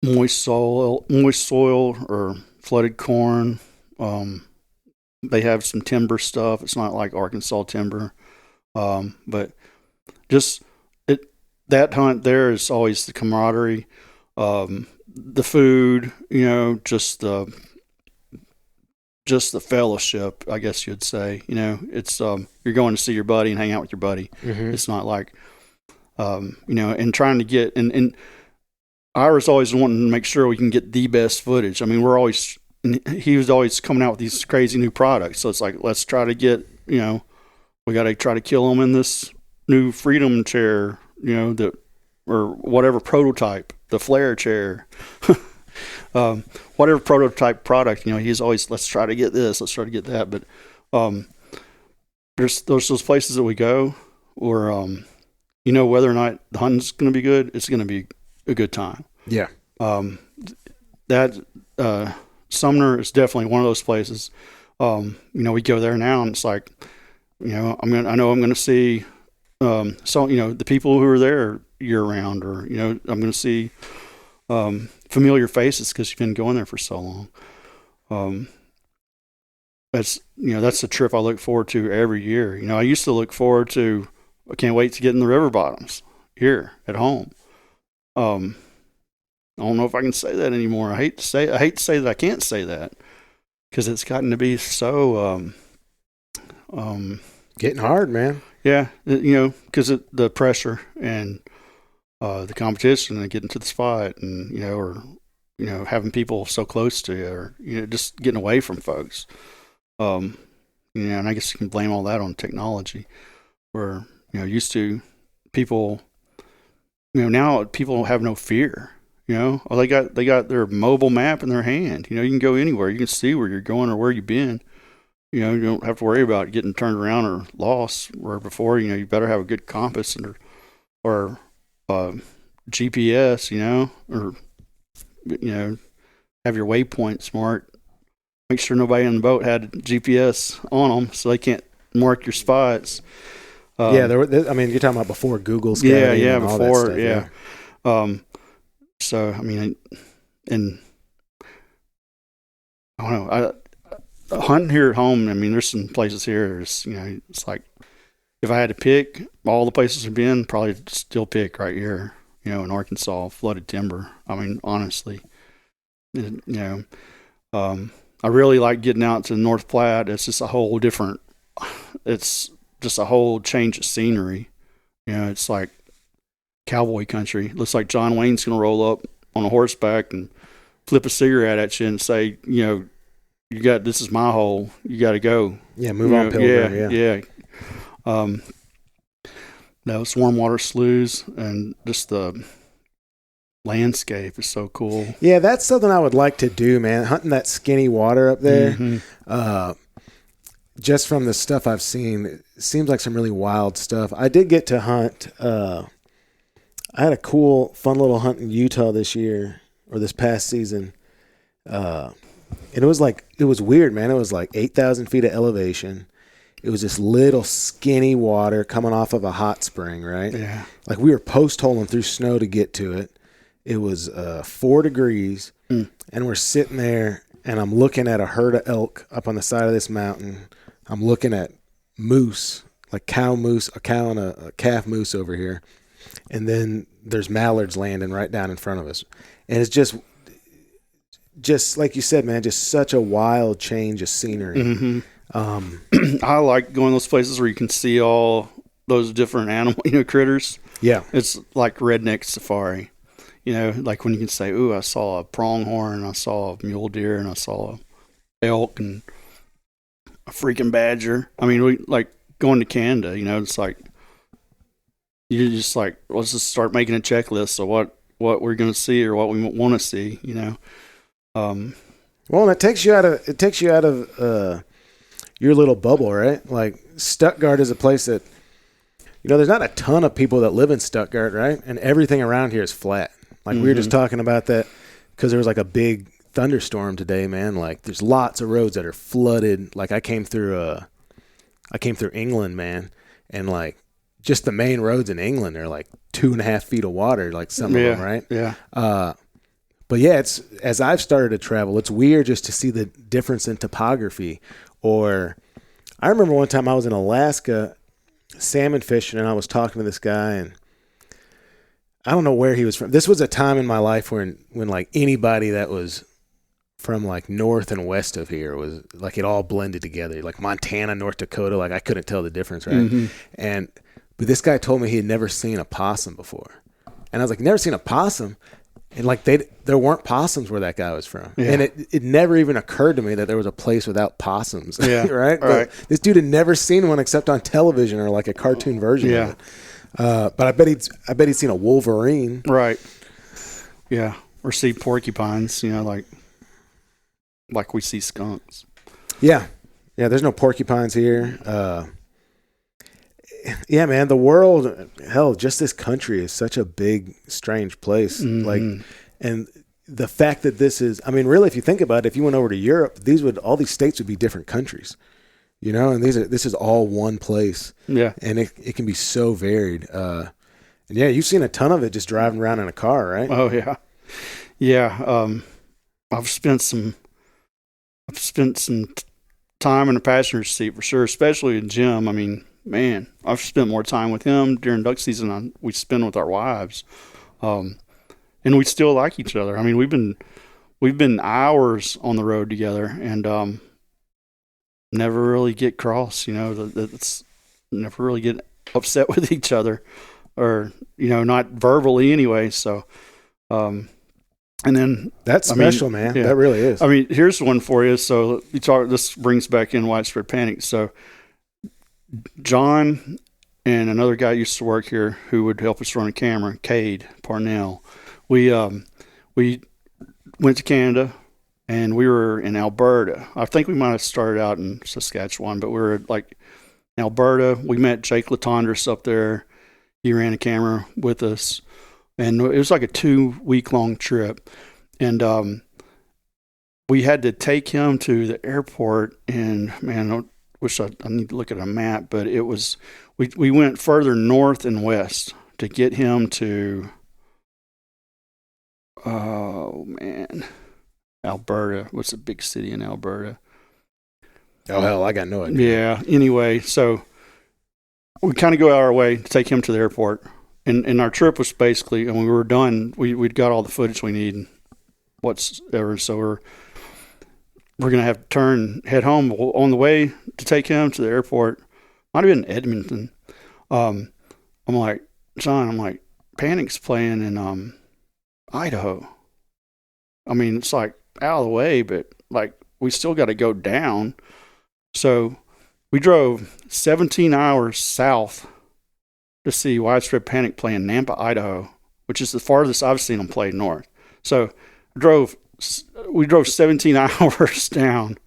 Moist soil or flooded corn. They have some timber stuff. It's not like Arkansas timber. But just that hunt there is always the camaraderie, the food, just the fellowship, I guess you'd say. It's you're going to see your buddy and hang out with your buddy. It's not like and trying to get and Ira's always wanting to make sure we can get the best footage. I mean, he was always coming out with these crazy new products. So it's like, let's try to get, we got to try to kill him in this new Freedom chair, or whatever prototype, the Flare chair, whatever prototype product, he's always, let's try to get this, let's try to get that. But there's those places that we go where, whether or not the hunting's going to be good, it's going to be a good time. Yeah. Sumner is definitely one of those places. We go there now and it's like, I know I'm going to see, the people who are there year round, or, I'm going to see, familiar faces because you've been going there for so long. That's a trip I look forward to every year. I used to look forward to, I can't wait to get in the river bottoms here at home. I don't know if I can say that anymore. I hate to say that I can't say that because it's gotten to be so getting hard, man. Yeah, because the pressure and the competition and getting to the spot, and or having people so close to you, or just getting away from folks. And I guess you can blame all that on technology, where used to people. Now people have no fear. They got their mobile map in their hand. You can go anywhere. You can see where you're going or where you've been. You don't have to worry about getting turned around or lost. Where before, you better have a good compass or GPS. Or have your waypoint smart. Make sure nobody in the boat had GPS on them, so they can't mark your spots. You're talking about before Google scouting and all before, that stuff, so, I mean, and I don't know, hunting here at home, I mean, there's some places here, there's, it's like, if I had to pick all the places I've been, probably still pick right here, in Arkansas, flooded timber. I mean, honestly, I really like getting out to the North Platte. It's just a whole different, it's just a whole change of scenery. It's like cowboy country. It looks like John Wayne's going to roll up on a horseback and flip a cigarette at you and say, this is my hole. You got to go. Yeah, move on, Pilgrim. Yeah. Warm water sloughs and just the landscape is so cool. Yeah, that's something I would like to do, man. Hunting that skinny water up there. Mm-hmm. Just from the stuff I've seen, it seems like some really wild stuff. I did get to hunt. I had a cool, fun little hunt in Utah this past season. And it was weird, man. It was like 8,000 feet of elevation. It was this little skinny water coming off of a hot spring, right? Yeah. Like we were post-holing through snow to get to it. It was 4 degrees, and we're sitting there, and I'm looking at a herd of elk up on the side of this mountain. I'm looking at moose, like cow moose, a cow and a calf moose over here. And then there's mallards landing right down in front of us. And it's just like you said, man, just such a wild change of scenery. Mm-hmm. I like going to those places where you can see all those different animal, critters. Yeah. It's like redneck safari. You know, like when you can say, "Ooh, I saw a pronghorn, I saw a mule deer, and I saw a elk and a freaking badger." I mean, we like going to Canada. You know, it's like you're just like, let's just start making a checklist of what we're going to see or what we want to see. You know. Well, and it takes you out of your little bubble, right? Like Stuttgart is a place that, you know, there's not a ton of people that live in Stuttgart, right? And everything around here is flat. Like we were just talking about that because there was like a big thunderstorm today, man. Like there's lots of roads that are flooded. Like I came through England, man, and like just the main roads in England are like 2.5 feet of water, like some of them, right? Yeah. But yeah, it's as I've started to travel, it's weird just to see the difference in topography. Or I remember one time I was in Alaska salmon fishing, and I was talking to this guy, and I don't know where he was from. This was a time in my life when like anybody that was from like north and west of here was like it all blended together. Like Montana, North Dakota, like I couldn't tell the difference, right? But this guy told me he had never seen a possum before, and I was like, never seen a possum. And like there weren't possums where that guy was from, and it never even occurred to me that there was a place without possums. Yeah, right. But this dude had never seen one except on television or like a cartoon version of it. But I bet he'd seen a wolverine. Right. Yeah, or see porcupines. You know, like we see skunks. Yeah. There's no porcupines here. Yeah, man, the world, hell, just this country is such a big, strange place. Like, and the fact that this is, I mean, really, if you think about it, if you went over to Europe, all these states would be different countries, you know, and this is all one place. Yeah. And it can be so varied. And yeah, you've seen a ton of it just driving around in a car, right? Oh yeah. Yeah. I've spent some time in the passenger seat for sure, especially in Jim. I mean, man, I've spent more time with him during duck season than we spend with our wives, and we still like each other. I mean, we've been hours on the road together, and never really get cross. You know, that's never really get upset with each other, or you know, not verbally anyway. So, and then that's special, man. Yeah. That really is. I mean, here's one for you. So this brings back in widespread panic. So John and another guy used to work here who would help us run a camera, Cade Parnell. We went to Canada, and we were in Alberta. I think we might have started out in Saskatchewan, but we were like in Alberta. We met Jake Latondras up there. He ran a camera with us, and it was like a 2-week-long trip. And we had to take him to the airport, and man, I need to look at a map, but it was, we went further north and west to get him to, oh man, Alberta. What's a big city in Alberta? Oh hell, I got no idea. Yeah. Anyway, so we kind of go out our way to take him to the airport, and our trip was basically, and when we were done, we'd got all the footage we need, whatsoever. So we're going to have to head home. On the way to take him to the airport, might have been Edmonton. I'm like, John, Panic's playing in Idaho. I mean, it's like out of the way, but like we still got to go down. So we drove 17 hours south to see Widespread Panic play in Nampa, Idaho, which is the farthest I've seen them play north. So we drove 17 hours down.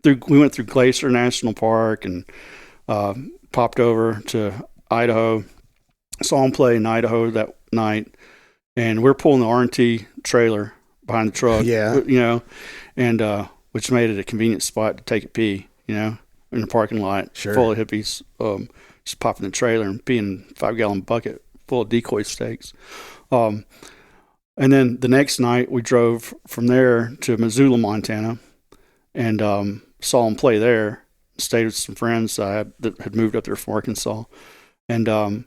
We went through Glacier National Park and popped over to Idaho. Saw him play in Idaho that night, and we're pulling the RNT trailer behind the truck. Yeah, you know, and which made it a convenient spot to take a pee. You know, in the parking lot, sure, full of hippies, just popping the trailer and peeing 5-gallon bucket full of decoy steaks. And then the next night, we drove from there to Missoula, Montana, and saw him play there. Stayed with some friends that had moved up there from Arkansas, and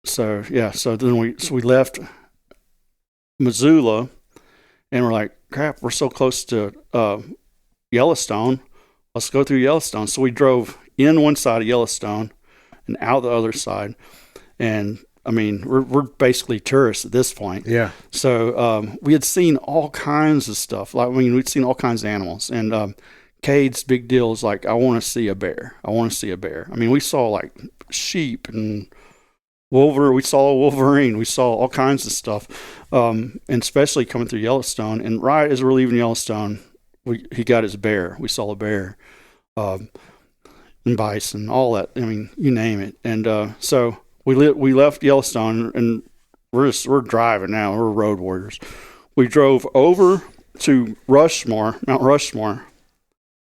so then we left Missoula, and we're like, crap, we're so close to Yellowstone. Let's go through Yellowstone. So we drove in one side of Yellowstone and out the other side, and I mean, we're basically tourists at this point. Yeah. So we had seen all kinds of stuff. Like, I mean, we'd seen all kinds of animals. And Cade's big deal is like, I want to see a bear. I want to see a bear. I mean, we saw like sheep and Wolverine. We saw a Wolverine. We saw all kinds of stuff, and especially coming through Yellowstone. And right as we're leaving Yellowstone, he got his bear. We saw a bear, and bison, all that. I mean, you name it. And so we left Yellowstone, and we're driving now. We're road warriors. We drove over to Rushmore, Mount Rushmore.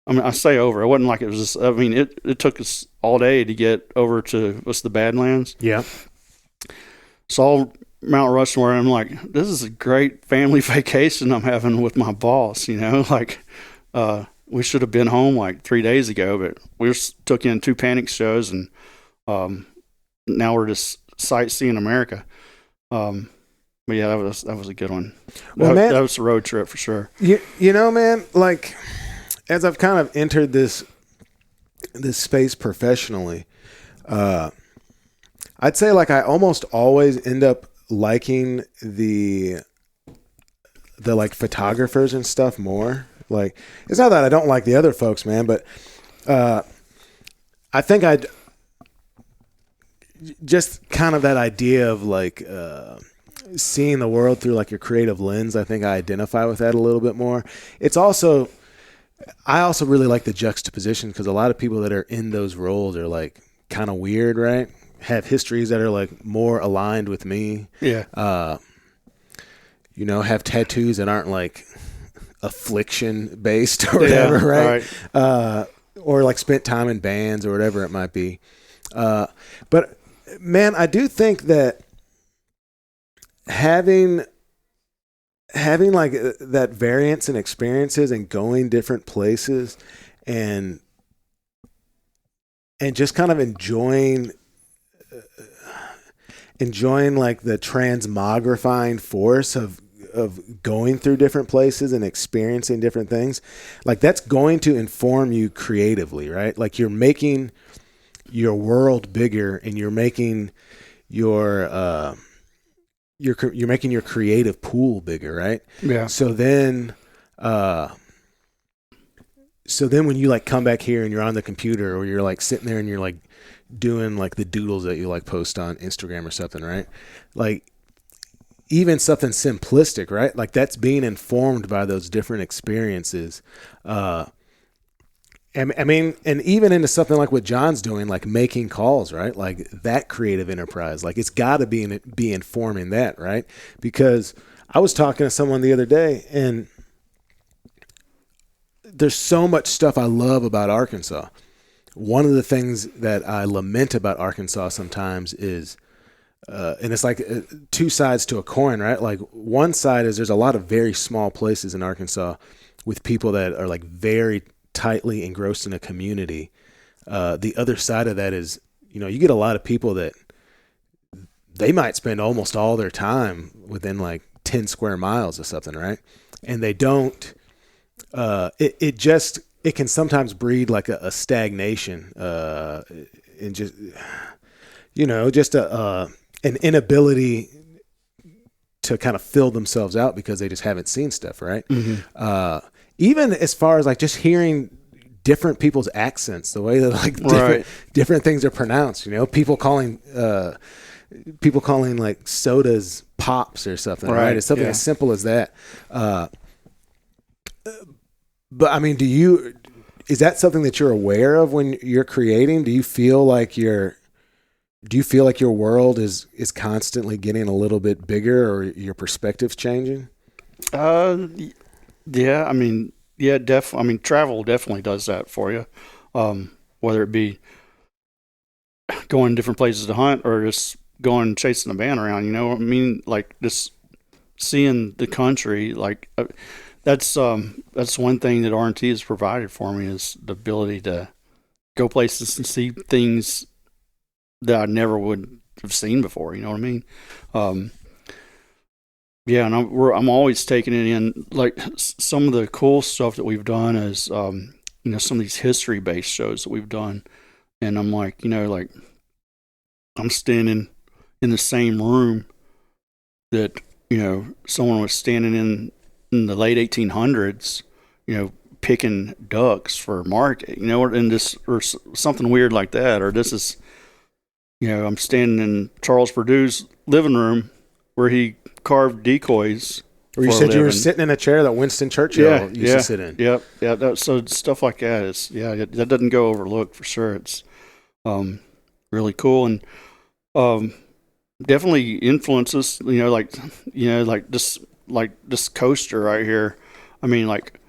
I mean, I say over. It wasn't like it was just, I mean, it took us all day to get over to, what's the Badlands? Yeah. Saw Mount Rushmore, and I'm like, this is a great family vacation I'm having with my boss, you know? Like, we should have been home like 3 days ago, but we took in 2 panic shows, and now we're just sightseeing America. But yeah, that was a good one. Well, man, that was a road trip for sure. You know, man, like, as I've kind of entered this space professionally, I'd say like I almost always end up liking the like photographers and stuff more. Like, it's not that I don't like the other folks, man, but I think I'd just kind of that idea of like seeing the world through like your creative lens. I think I identify with that a little bit more. I also really like the juxtaposition, because a lot of people that are in those roles are like kind of weird, right? Have histories that are like more aligned with me. Yeah. You know, have tattoos that aren't like affliction based or whatever, right? Or like spent time in bands or whatever it might be. But man, I do think that having like that variance in experiences and going different places and just kind of enjoying like the transmogrifying force of going through different places and experiencing different things, like that's going to inform you creatively, right? Like you're making your world bigger, and you're making you're making your creative pool bigger, right? Yeah. So then when you like come back here and you're on the computer, or you're like sitting there and you're like doing like the doodles that you like post on Instagram or something, right? Like even something simplistic, right? Like that's being informed by those different experiences. I mean, and even into something like what John's doing, like making calls, right? Like that creative enterprise, like it's got to be informing that, right? Because I was talking to someone the other day, and there's so much stuff I love about Arkansas. One of the things that I lament about Arkansas sometimes is, and it's like 2 sides to a coin, right? Like one side is there's a lot of very small places in Arkansas with people that are like very tightly engrossed in a community. The other side of that is, you know, you get a lot of people that they might spend almost all their time within like 10 square miles or something, right? And they don't, it can sometimes breed like a stagnation, and just, you know, just an inability to kind of fill themselves out because they just haven't seen stuff, right? Mm-hmm. Even as far as like just hearing different people's accents, the way that like different things are pronounced, you know, people calling like sodas pops or something, right? It's something as simple as that. But I mean, is that something that you're aware of when you're creating? Do you feel like your world is constantly getting a little bit bigger, or your perspective's changing? Yeah, I mean, definitely. I mean, travel definitely does that for you. Whether it be going different places to hunt, or just going chasing a band around, you know what I mean? Like just seeing the country, like that's one thing that RNT has provided for me, is the ability to go places and see things that I never would have seen before. You know what I mean? Yeah, and I'm always taking it in. Like some of the cool stuff that we've done is, you know, some of these history-based shows that we've done, and I'm like, you know, like I'm standing in the same room that, someone was standing in the late 1800s, picking ducks for market, and this, or something weird like that. Or this is, I'm standing in Charles Purdue's living room where he carved decoys. Or you said you were sitting in a chair that Winston Churchill used to sit in. Yep. Yeah. So stuff like that is, that doesn't go overlooked for sure. It's really cool, and definitely influences, like this coaster right here. I mean, like,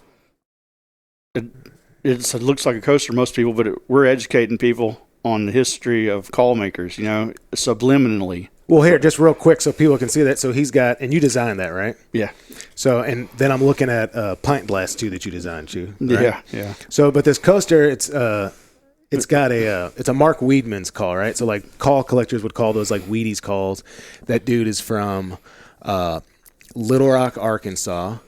it looks like a coaster to most people, but we're educating people on the history of call makers, subliminally. Well, here, just real quick so people can see that. So he's got, and you designed that, right? Yeah. So, and then I'm looking at Pint Glass too that you designed too. Right? Yeah. So, but this coaster, it's got it's a Mark Weedman's call, right? So like call collectors would call those like Wheaties calls. That dude is from Little Rock, Arkansas.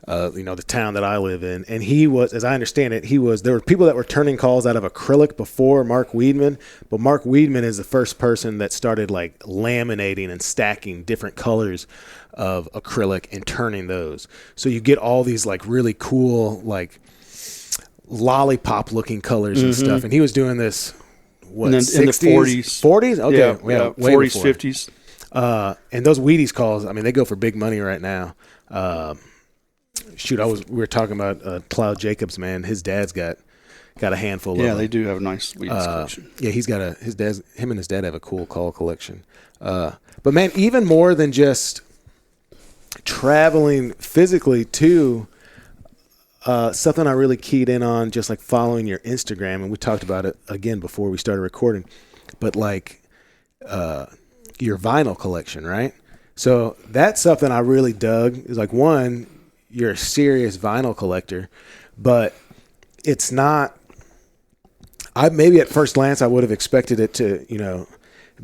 The town that I live in, and he was, as I understand it, there were people that were turning calls out of acrylic before Mark Weedman, but Mark Weedman is the first person that started like laminating and stacking different colors of acrylic and turning those. So you get all these like really cool, like lollipop looking colors and stuff. And he was doing this, what, in 60s? In the 40s. 40s? Okay. Yeah, way 40s, before. 50s. And those Wheaties calls, I mean, they go for big money right now. We were talking about Cloud Jacobs, man. His dad's got a handful of them. Yeah, they do have a nice Wheaties collection. Yeah, he's got him and his dad have a cool call collection. But man, even more than just traveling physically to something I really keyed in on, just like following your Instagram, and we talked about it again before we started recording, but like your vinyl collection, right? So that's something I really dug. Is like, one, you're a serious vinyl collector, but it's not. Maybe at first glance I would have expected it to,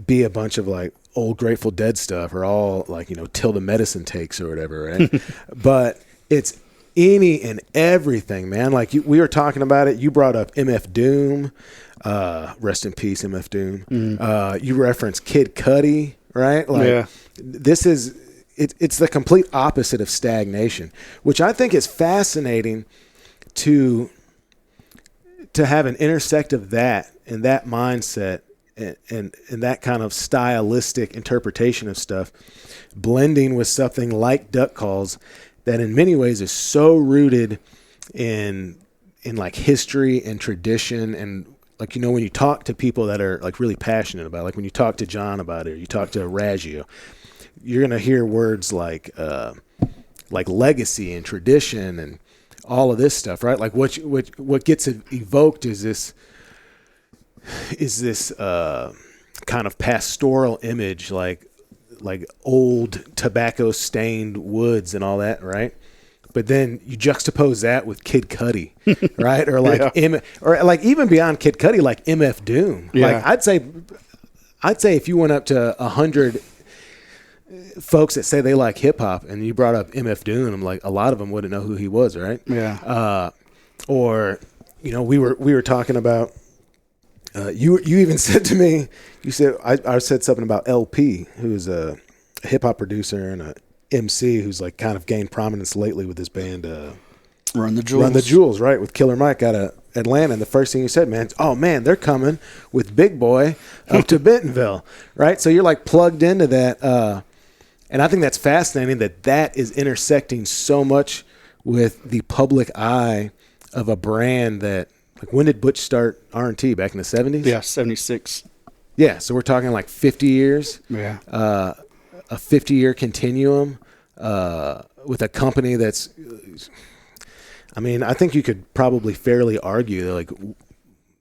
be a bunch of like old Grateful Dead stuff, or all like, Till the Medicine Takes or whatever, right? But it's any and everything, man. Like we were talking about it. You brought up MF Doom, rest in peace, MF Doom. Mm-hmm. You referenced Kid Cudi, right? Like, yeah. This is. It's the complete opposite of stagnation, which I think is fascinating to have an intersect of that and that mindset and that kind of stylistic interpretation of stuff, blending with something like duck calls that in many ways is so rooted in like history and tradition. And like, when you talk to people that are like really passionate about it, like when you talk to John about it, or you talk to Raggio, you're going to hear words like legacy and tradition and all of this stuff, right? Like what gets evoked is this kind of pastoral image, like old tobacco stained woods and all that, right? But then you juxtapose that with Kid Cudi, right? Or like or like even beyond Kid Cudi, like MF Doom. Yeah. Like I'd say if you went up to 100 folks that say they like hip hop and you brought up MF Doom, I'm like, a lot of them wouldn't know who he was, right? Yeah. Or we were talking about. You even said to me, you said I said something about LP, who's a hip hop producer and a MC who's like kind of gained prominence lately with his band Run the Jewels. Run the Jewels, right, with Killer Mike out of Atlanta. And the first thing you said, man, oh man, they're coming with Big Boy up to Bentonville, right? So you're like plugged into that. And I think that's fascinating that is intersecting so much with the public eye of a brand that, like, when did Butch start RNT? Back in the 70s? Yeah, 76. Yeah, so we're talking like 50 years. Yeah. A 50-year continuum with a company that's, I mean, I think you could probably fairly argue that, like,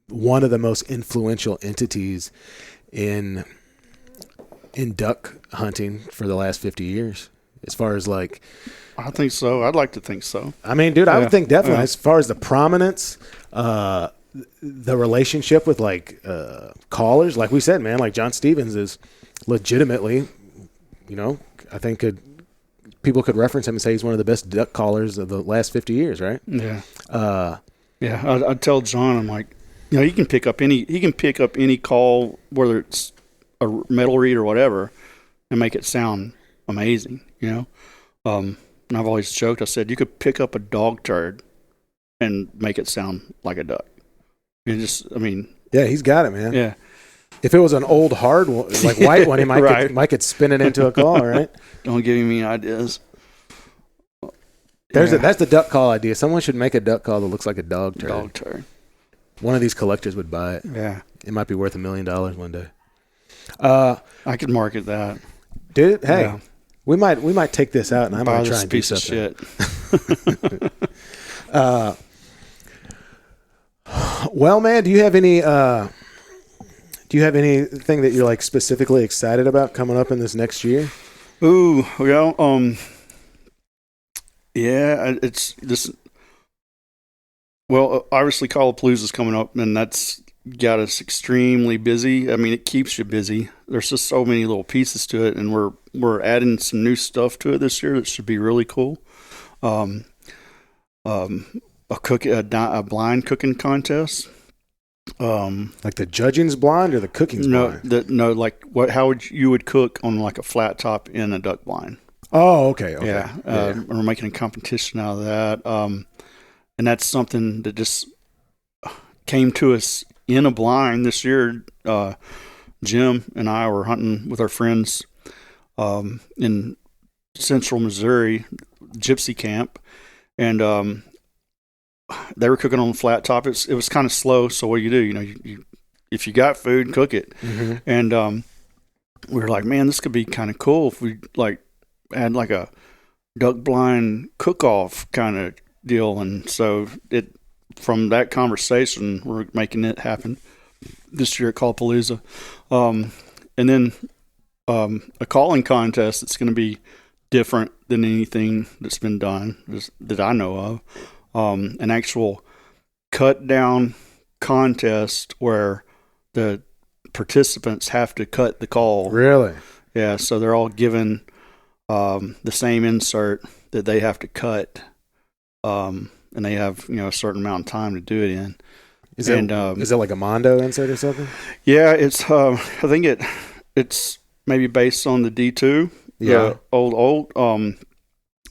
one of the most influential entities in duck hunting for the last 50 years, as far as like, I think so. I'd like to think so. I mean, dude, I would think definitely as far as the prominence, the relationship with like callers, like we said, man, like John Stevens is legitimately, I think people could reference him and say he's one of the best duck callers of the last 50 years, right? Yeah. I'd tell John, I'm like, he can pick up any call, whether it's a metal reed or whatever, and make it sound amazing, you know. And I've always joked, I said, you could pick up a dog turd and make it sound like a duck. Yeah, he's got it, man. Yeah. If it was an old hard one, like white one, he might could spin it into a call, right? Don't give me ideas. That's the duck call idea. Someone should make a duck call that looks like a dog turd. Dog turd. One of these collectors would buy it. Yeah. It might be worth $1 million one day. I could market that. Dude, hey, Yeah. we might take this out and I Buy might try this and do piece of something. shit. Well, man, do you have anything that you're like specifically excited about coming up in this next year? Ooh, well, yeah, it's this. Well, obviously, Callapalooza's coming up, and that's got us extremely busy. I mean, it keeps you busy. There's just so many little pieces to it, and we're adding some new stuff to it this year that should be really cool. A blind cooking contest. Like the judging's blind or the cooking's blind? No, like how you would cook on like a flat top in a duck blind. Oh, okay. Yeah. We're making a competition out of that. And that's something that just came to us in a blind this year. Jim and I were hunting with our friends in central Missouri, Gypsy Camp, and they were cooking on the flat top. It was kind of slow, so what do? You if you got food, cook it. Mm-hmm. And we were like, man, this could be kind of cool if we like had like a duck blind cook-off kind of deal. And so from that conversation, we're making it happen this year at Callapalooza. And then a calling contest that's going to be different than anything that's been done that I know of. An actual cut down contest where the participants have to cut the call. Really? Yeah, so they're all given the same insert that they have to cut, and they have a certain amount of time to do it in. Is it like a Mondo insert or something? Yeah, it's I think it's maybe based on the D2. Yeah, old.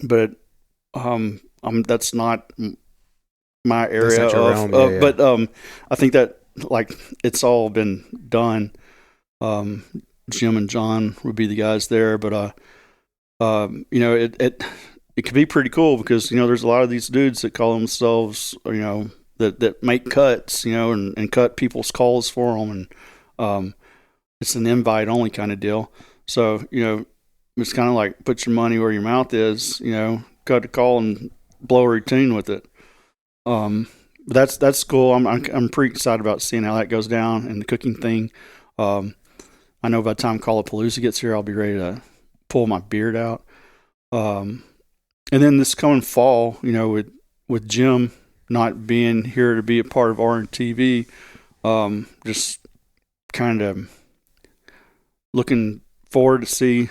But that's not my area not your of. realm, yeah. But I think that like it's all been done. Jim and John would be the guys there, but it could be pretty cool because there's a lot of these dudes that call themselves that make cuts and cut people's calls for them, and it's an invite only kind of deal. So it's kind of like put your money where your mouth is. Cut a call and blow a routine with it. That's cool. I'm pretty excited about seeing how that goes down and the cooking thing. I know by the time Callapalooza gets here, I'll be ready to pull my beard out. And then this coming fall, with Jim not being here to be a part of RNTV, just kind of looking forward to see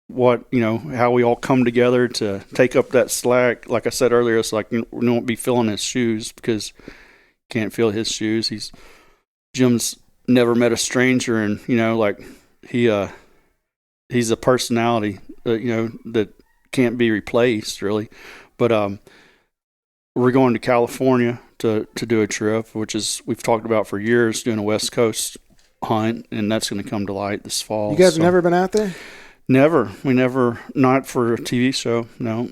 what how we all come together to take up that slack. Like I said earlier, it's like we won't be filling his shoes because can't fill his shoes. Jim's never met a stranger, and like he's a personality that can't be replaced really. But we're going to California to do a trip, which is we've talked about for years, doing a West Coast hunt, and that's going to come to light this fall. You guys have never been out there? Never. We never, not for a TV show. No.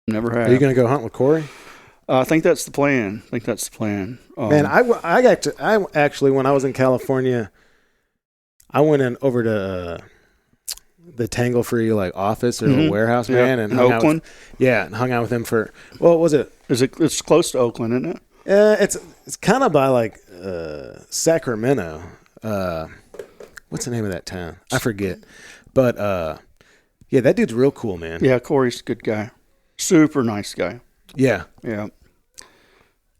Never have. Are you going to go hunt with Corey? I think that's the plan. Man, I actually, when I was in California, I went in over to the Tangle Free office or warehouse, man, and in Oakland. And hung out with him for, what was it? It's close to Oakland, isn't it? It's kind of by Sacramento. What's the name of that town? I forget. But yeah, that dude's real cool, man. Yeah, Corey's a good guy. Super nice guy. Yeah. Yeah.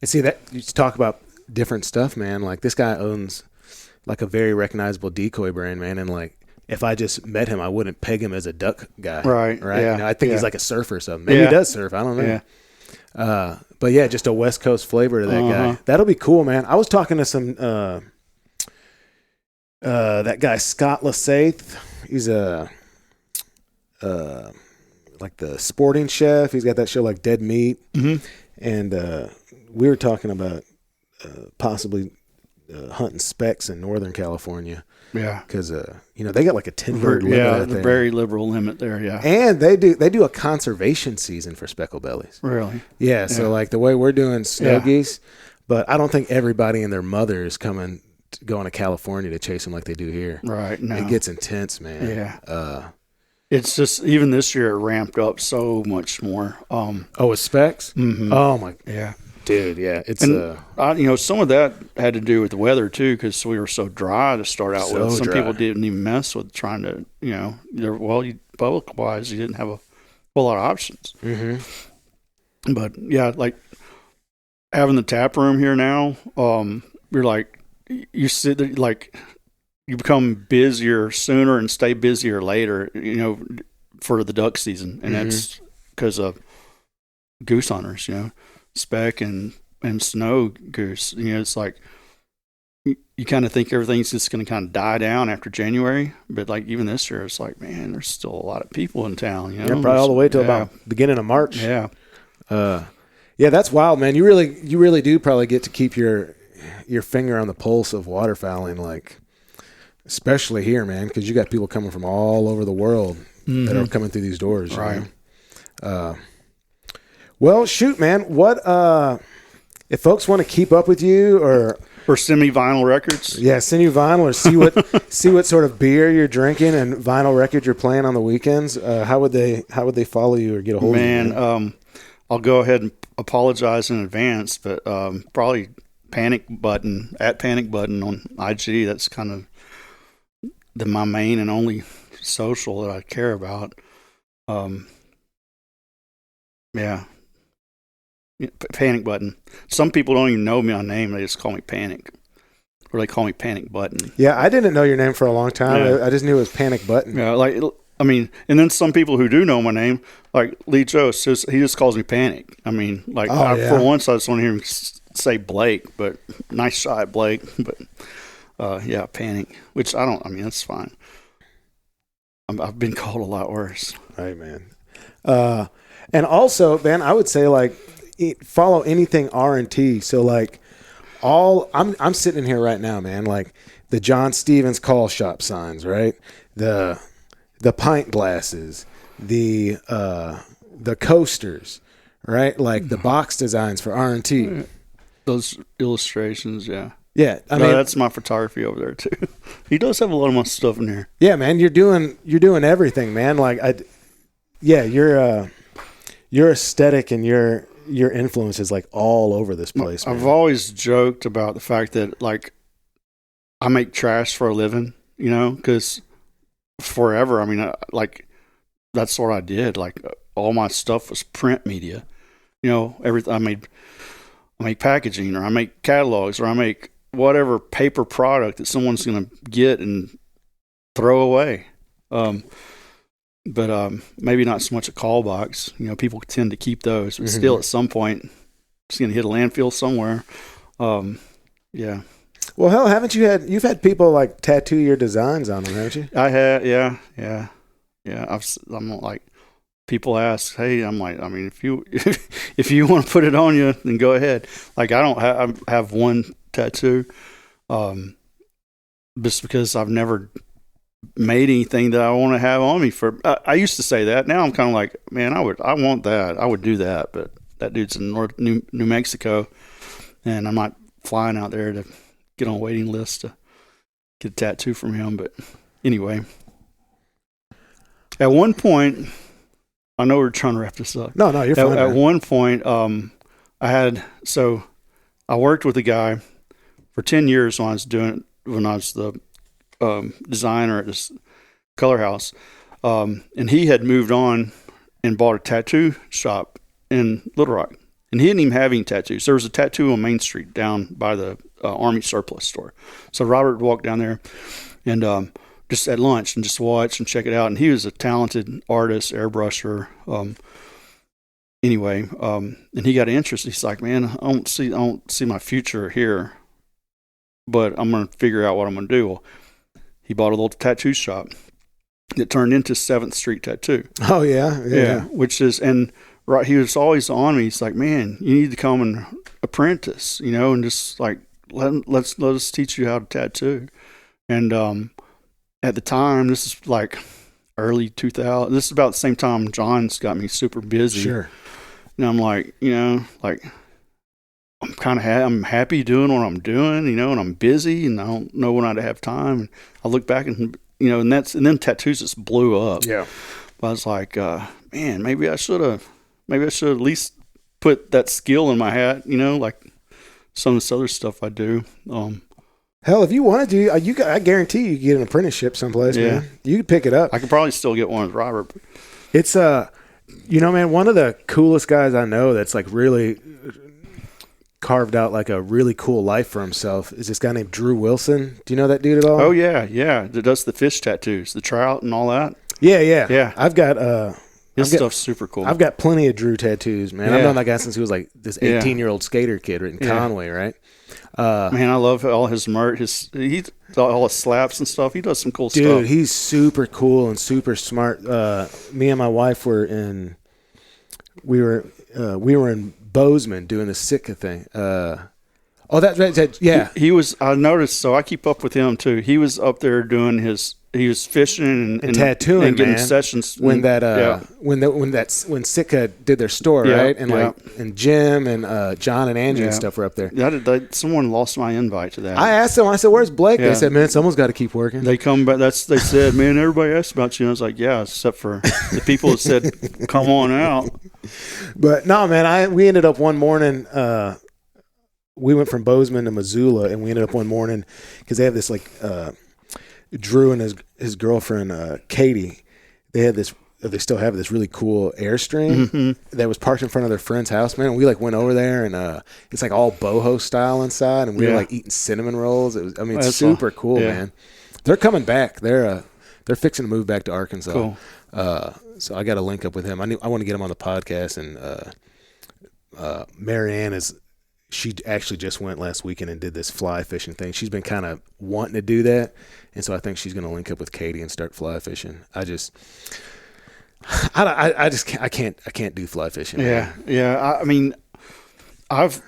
And see, that you talk about different stuff, man. Like this guy owns a very recognizable decoy brand, man, and if I just met him, I wouldn't peg him as a duck guy. Right. Yeah. I think he's like a surfer or something. Maybe he does surf. I don't know. Yeah. But yeah, just a West Coast flavor to that guy. That'll be cool, man. I was talking to some that guy Scott Lasaith. he's a like the sporting chef. He's got that show like Dead Meat, and we were talking about possibly hunting specs in Northern California. Yeah, because they got like a 10-bird limit. Yeah, the very liberal limit there. Yeah, and they do a conservation season for speckled bellies. Really? Yeah. So like the way we're doing snow geese, but I don't think everybody and their mother is going to California to chase them like they do here. Right. No. It gets intense, man. Yeah. It's just even this year it ramped up so much more. With specs? Mm-hmm. Oh my. Yeah. Dude, yeah, it's some of that had to do with the weather too, because we were so dry to start out with. Some people didn't even mess with trying to, public wise, you didn't have a whole lot of options. Mm-hmm. But yeah, like having the tap room here now, you're like you sit there, like you become busier sooner and stay busier later, for the duck season, and that's because of goose hunters, speck and snow goose. It's like you kind of think everything's just going to kind of die down after January, but like even this year, it's like, man, there's still a lot of people in town. Probably all the way till about beginning of March. Yeah, that's wild, man. You really do probably get to keep your finger on the pulse of waterfowling, like especially here, man, because you got people coming from all over the world that are coming through these doors, right? Well, shoot, man. What if folks want to keep up with you or send me vinyl records? Yeah, send you vinyl or see what sort of beer you're drinking and vinyl record you're playing on the weekends. How would they follow you or get a hold of you? Man, I'll go ahead and apologize in advance, but probably Panic Button on IG. That's kind of my main and only social that I care about. Yeah. Panic Button. Some people don't even know my name. They just call me Panic. Or they call me Panic Button. Yeah, I didn't know your name for a long time. Yeah. I just knew it was Panic Button. Yeah, and then some people who do know my name, like Lee Jost, he just calls me Panic. For once I just want to hear him say Blake, but nice shot, Blake. But, Panic, which that's fine. I've been called a lot worse. Right, man. And also, man, I would say, like, follow anything RNT. So like I'm sitting in here right now, man, like the John Stevens call shop signs, right? The pint glasses, the coasters, right? Like the box designs for RNT. Those illustrations, yeah. Yeah, I mean that's my photography over there too. He does have a lot of my stuff in here. Yeah, man, you're doing everything, man. Like your aesthetic and your influence is like all over this place. I've always joked about the fact that like I make trash for a living, because forever, that's what I did. Like all my stuff was print media, everything. I make packaging, or I make catalogs, or I make whatever paper product that someone's going to get and throw away. But maybe not so much a call box. People tend to keep those, but still at some point it's going to hit a landfill somewhere. Yeah. Well, hell, you've had people like tattoo your designs on them, haven't you? I had, yeah. I'm like, people ask, hey, I'm like, if you want to put it on you, then go ahead. Like I have one tattoo, just because I've never made anything that I want to have on me for. I used to say that. Now I'm kind of like, man, I want that. I would do that, but that dude's in New Mexico, and I'm not flying out there to get on a waiting list to get a tattoo from him. But anyway, at one point, I know we're trying to wrap this up. No, you're fine. At one point, I worked with a guy for 10 years when I was the designer at this color house, and he had moved on and bought a tattoo shop in Little Rock, and he didn't even have any tattoos. There was a tattoo on Main Street down by the Army surplus store. So Robert would walk down there and just at lunch and just watch and check it out. And he was a talented artist, airbrusher. And he got interested. He's like, man, I don't see my future here, but I'm going to figure out what I'm going to do. Well, he bought a little tattoo shop, that turned into 7th Street Tattoo. Oh yeah. Which is, and right, he was always on me. He's like, man, you need to come and apprentice, and just like let us teach you how to tattoo. And at the time, this is like early 2000. This is about the same time John's got me super busy. Sure. And I'm like, like I'm kind of I'm happy doing what I'm doing, and I'm busy and I don't know when I'd have time. And I look back and and then tattoos just blew up. Yeah. But I was like, man, maybe I should have at least put that skill in my hat, like some of this other stuff I do. Hell, if you wanted to, I guarantee you could get an apprenticeship someplace, man. You could pick it up. I could probably still get one with Robert. It's man, one of the coolest guys I know that's like really carved out like a really cool life for himself is this guy named Drew Wilson. Do you know that dude at all? Oh yeah, that does the fish tattoos, the trout and all that. Yeah. I've got his stuff's super cool. I've got plenty of Drew tattoos, man. I've known that guy since he was like this 18-year-old skater kid in Conway, right? Man, I love all his merch. All his slaps and stuff. He does some cool stuff. Dude, he's super cool and super smart. Me and my wife were in Bozeman doing the Sitka thing. That's right. Yeah. He was, I noticed, so I keep up with him too. He was up there doing he was fishing and tattooing, and getting man. Sessions. When Sitka did their store, right? And and Jim and John and Andrew and stuff were up there. Someone lost my invite to that. I asked them, I said, where's Blake? They said, man, someone's got to keep working. They come back. They said, man, everybody asked about you. And I was like, yeah, except for the people that said, come on out. But no, man, we ended up one morning, we went from Bozeman to Missoula, and we ended up one morning because they have this like Drew and his girlfriend Katie. They still have this really cool Airstream that was parked in front of their friend's house, man. And we like went over there, and it's like all boho style inside, and we were like eating cinnamon rolls. It's super cool, man. They're coming back. They're fixing to move back to Arkansas. Cool. So I got to link up with him. I want to get him on the podcast, and Marianne she actually just went last weekend and did this fly fishing thing. She's been kind of wanting to do that, and so I think she's going to link up with Katie and start fly fishing. I can't do fly fishing. Yeah. I mean, I've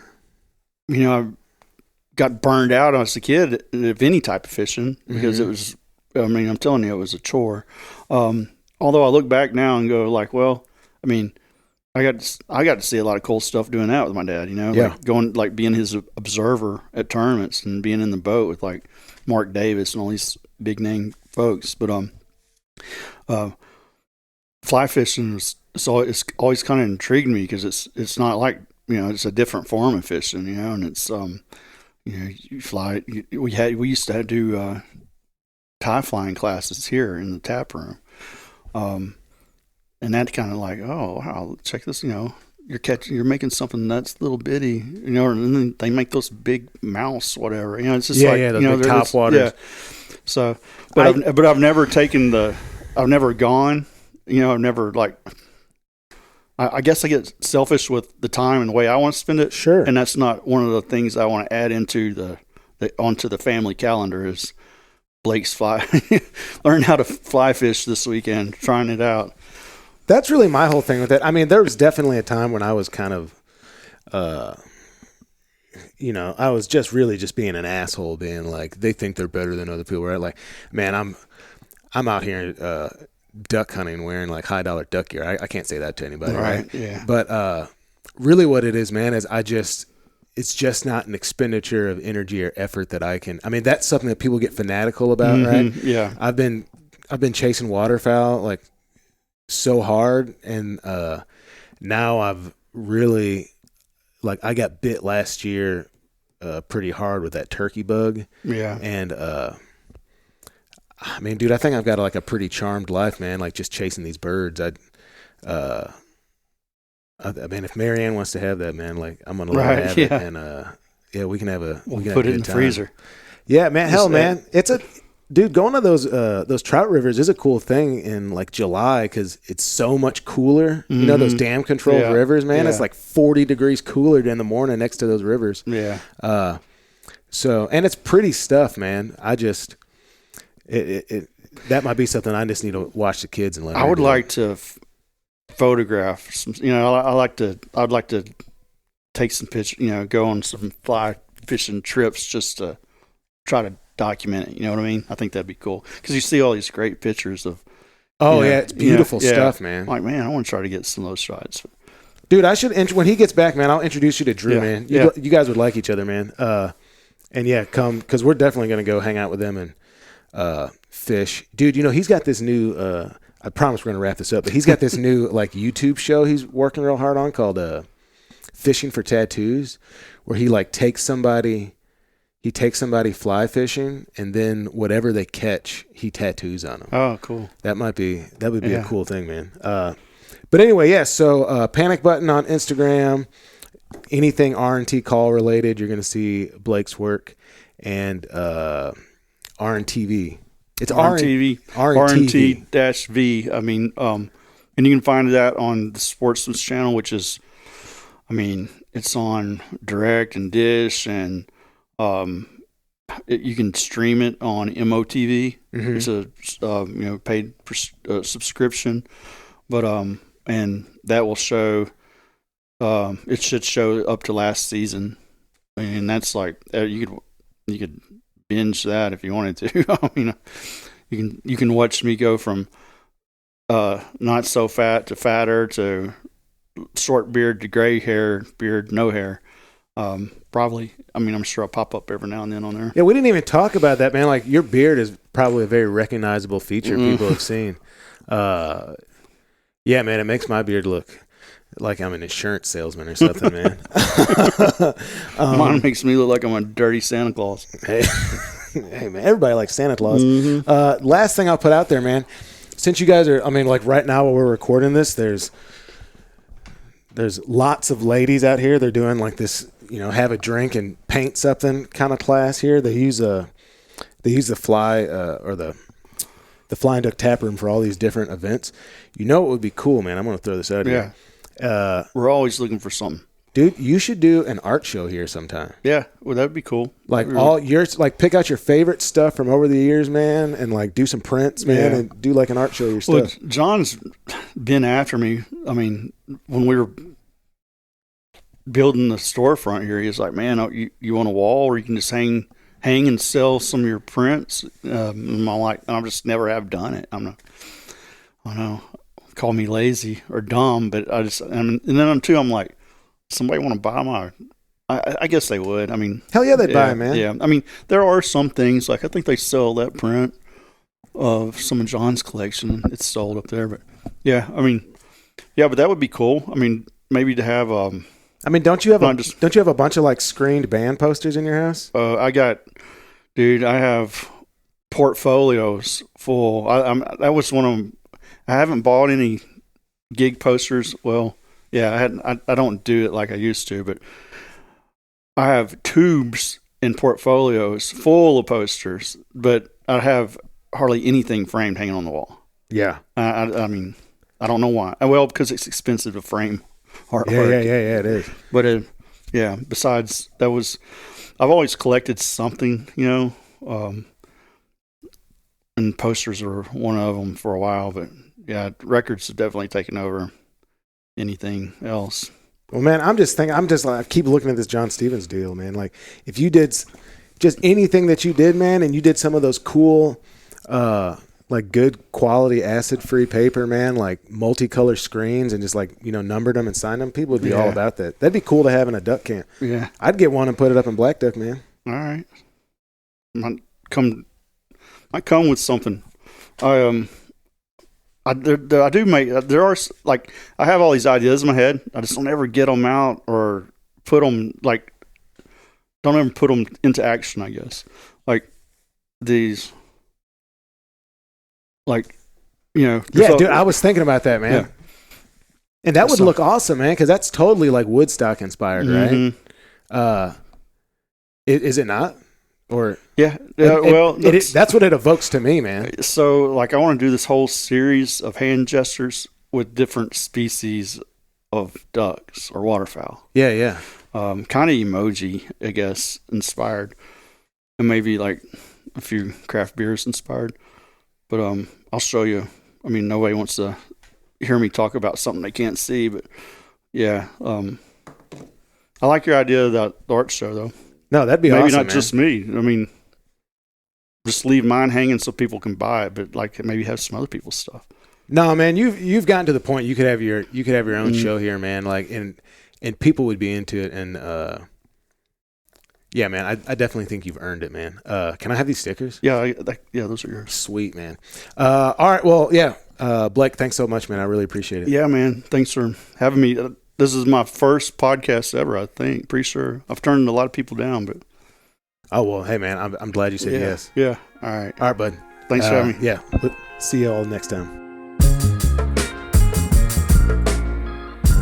got burned out as a kid of any type of fishing because it was. I mean, I'm telling you, it was a chore. Although I look back now and go like, well, I mean, I got to see a lot of cool stuff doing that with my dad, like being his observer at tournaments and being in the boat with like Mark Davis and all these big name folks. But fly fishing it's always kind of intrigued me because it's not like it's a different form of fishing, and it's you fly. We used to do tie flying classes here in the tap room. And that's kind of like, oh wow, check this, you're making something that's little bitty, and then they make those big mouse, whatever, it's just the top waters. Yeah. So, but I've never I've never gone, I've never like, I guess I get selfish with the time and the way I want to spend it. Sure. And that's not one of the things I want to add into onto the family calendar is Blake's fly, learn how to fly fish this weekend, trying it out. That's really my whole thing with it. I mean, there was definitely a time when I was kind of, I was just being an asshole, being like, they think they're better than other people, right? Like, man, I'm out here duck hunting wearing like $high duck gear. I can't say that to anybody, right? Yeah. But really what it is, man, is it's just not an expenditure of energy or effort that I can. I mean, that's something that people get fanatical about, right? Yeah. I've been chasing waterfowl like so hard, and now I've really I got bit last year pretty hard with that turkey bug. Yeah. And I mean, dude, I think I've got like a pretty charmed life, man, like just chasing these birds. I mean, if Marianne wants to have that, man, like I'm gonna let her have it, and we can have we'll put it in the freezer. Yeah, man, hell, man, dude, going to those trout rivers is a cool thing in like July because it's so much cooler. Those dam controlled rivers, man. It's like 40 degrees cooler in the morning next to those rivers. Yeah. So, and it's pretty stuff, man. I just that might be something I just need to watch the kids and let. I would like to photograph some. I'd like to take some pictures. Go on some fly fishing trips just to try to document it. You know what I mean? I think that'd be cool because you see all these great pictures of. Oh yeah, it's beautiful stuff, man. Like, man, I want to try to get some of those shots. Dude, I should when he gets back, man. I'll introduce you to Drew, man. You guys would like each other, man. And yeah, come because we're definitely gonna go hang out with them and fish, dude. He's got this new. I promise we're gonna wrap this up, but he's got this new like YouTube show he's working real hard on called Fishing for Tattoos, where he like takes somebody fly fishing, and then whatever they catch, he tattoos on them. Oh, cool. That would be a cool thing, man. But anyway, yeah. So Panic Button on Instagram. Anything RNT call related, you're going to see Blake's work, and RNTV. It's RNTV. RNT-V. I mean, and you can find that on the Sportsman's channel, which is, I mean, it's on Direct and Dish, and you can stream it on MOTV. Mm-hmm. It's a paid subscription, but and that will show. It should show up to last season, and that's like you could binge that if you wanted to. I mean, you can watch me go from not so fat to fatter to short beard to gray hair, beard no hair. Probably. I mean, I'm sure I'll pop up every now and then on there. Yeah, we didn't even talk about that, man. Like your beard is probably a very recognizable feature people have seen. Yeah, man, it makes my beard look like I'm an insurance salesman or something, man. Mine makes me look like I'm a dirty Santa Claus. Hey, man, everybody likes Santa Claus. Mm-hmm. Last thing I'll put out there, man, since you guys are, I mean, like right now while we're recording this, there's lots of ladies out here. They're doing like this, have a drink and paint something kind of class here. They use the fly or the Flying Duck Tap Room for all these different events. It would be cool, man. I'm going to throw this out here. We're always looking for something. Dude, you should do an art show here sometime. Yeah, well, that'd be cool. Like pick out your favorite stuff from over the years, man, and like do some prints, man, and do like an art show of your stuff. Well, John's been after me. I mean, when we were building the storefront here, he was like, man, you want a wall where you can just hang and sell some of your prints? And I'm like, I just never have done it. I don't know. Call me lazy or dumb, but and then I'm like, somebody want to buy my? I guess they would. I mean, hell yeah, they'd buy, man. Yeah, I mean, there are some things like I think they sell that print of some of John's collection. It's sold up there, but yeah, I mean, yeah, but that would be cool. I mean, maybe to have. I mean, don't you have a bunch of like screened band posters in your house? I have portfolios full. That was one of them. I haven't bought any gig posters. Well, yeah, I don't do it like I used to, but I have tubes and portfolios full of posters, but I have hardly anything framed hanging on the wall. Yeah. I mean, I don't know why. Well, because it's expensive to frame artwork. Yeah, it is. But besides that I've always collected something, and posters are one of them for a while, but yeah, records have definitely taken over anything else. Well, man, I keep looking at this John Stevens deal, man. Like, if you did just anything that you did, man, and you did some of those cool, like good quality acid-free paper, man, like multicolor screens, and just like, numbered them and signed them, people would be all about that. That'd be cool to have in a duck camp. Yeah. I'd get one and put it up in Black Duck, man. All right. Might come with something. I have all these ideas in my head. I just don't ever get them out or put them don't ever put them into action, I guess. Like these, Yeah, dude, I was thinking about that, man. Yeah. And that would look awesome, man, because that's totally like Woodstock inspired, right? Is it not? Or yeah, that's what it evokes to me, man. So, I want to do this whole series of hand gestures with different species of ducks or waterfowl. Yeah. Kind of emoji, I guess, inspired, and maybe like a few craft beers inspired. But I'll show you. I mean, nobody wants to hear me talk about something they can't see, but yeah. I like your idea of that art show, though. No, that'd be Maybe awesome, not man. just me. I mean, just leave mine hanging so people can buy it, but like maybe have some other people's stuff. No, man, you've gotten to the point you could have your own show here, man. Like, and people would be into it, and yeah, man, I definitely think you've earned it, man. Can I have these stickers? Yeah, yeah, those are yours. Sweet, man. All right, well, yeah, Blake, thanks so much, man. I really appreciate it. Yeah, man, thanks for having me. This is my first podcast ever, I think. Pretty sure I've turned a lot of people down, but Oh well, hey, man, I'm glad you said yes. Yeah, all right, bud. Thanks for having me. Yeah, see you all next time.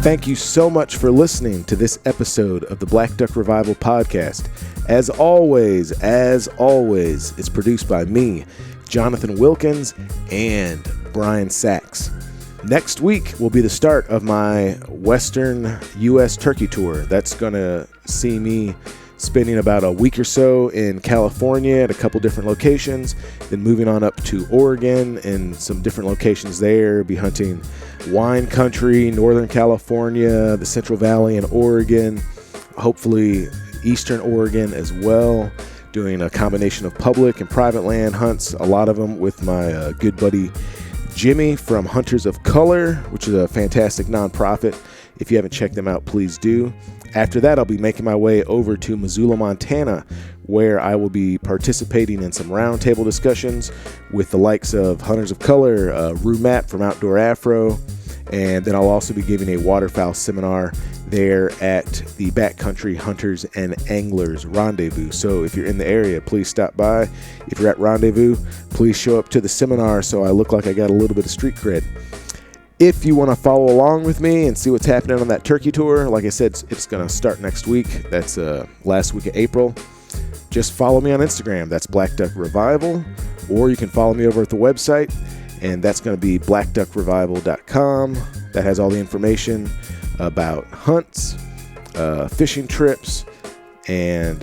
Thank you so much for listening to this episode of the Black Duck Revival podcast. As always, it's produced by me, Jonathan Wilkins, and Brian Sachs. Next week will be the start of my Western U.S. turkey tour. That's going to see me spending about a week or so in California at a couple different locations, then moving on up to Oregon and some different locations there. Be hunting wine country, Northern California, the Central Valley in Oregon, hopefully Eastern Oregon as well, doing a combination of public and private land hunts, a lot of them with my good buddy Jimmy from Hunters of Color, which is a fantastic nonprofit. If you haven't checked them out, please do. After that, I'll be making my way over to Missoula, Montana, where I will be participating in some roundtable discussions with the likes of Hunters of Color, Rue Mapp from Outdoor Afro, and then I'll also be giving a waterfowl seminar there at the Backcountry Hunters and Anglers Rendezvous. So if you're in the area, please stop by. If you're at Rendezvous, please show up to the seminar so I look like I got a little bit of street cred. If you want to follow along with me and see what's happening on that turkey tour, like I said, it's going to start next week. That's last week of April. Just follow me on Instagram. That's Black Duck Revival. Or you can follow me over at the website, and that's going to be blackduckrevival.com. That has all the information about hunts, fishing trips, and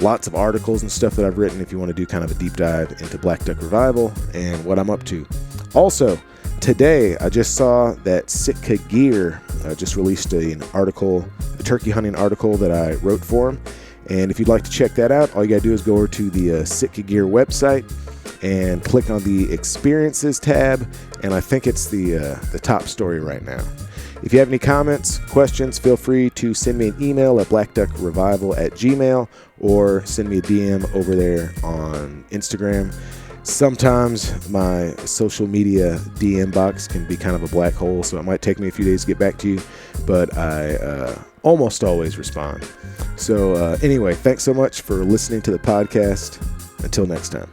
lots of articles and stuff that I've written if you want to do kind of a deep dive into Black Duck Revival and what I'm up to. Also, today, I just saw that Sitka Gear just released an article, a turkey hunting article that I wrote for them. And if you'd like to check that out, all you got to do is go over to the Sitka Gear website and click on the Experiences tab. And I think it's the top story right now. If you have any comments, questions, feel free to send me an email at blackduckrevival@gmail.com or send me a DM over there on Instagram. Sometimes my social media DM box can be kind of a black hole, so it might take me a few days to get back to you, but I almost always respond. So anyway, thanks so much for listening to the podcast. Until next time.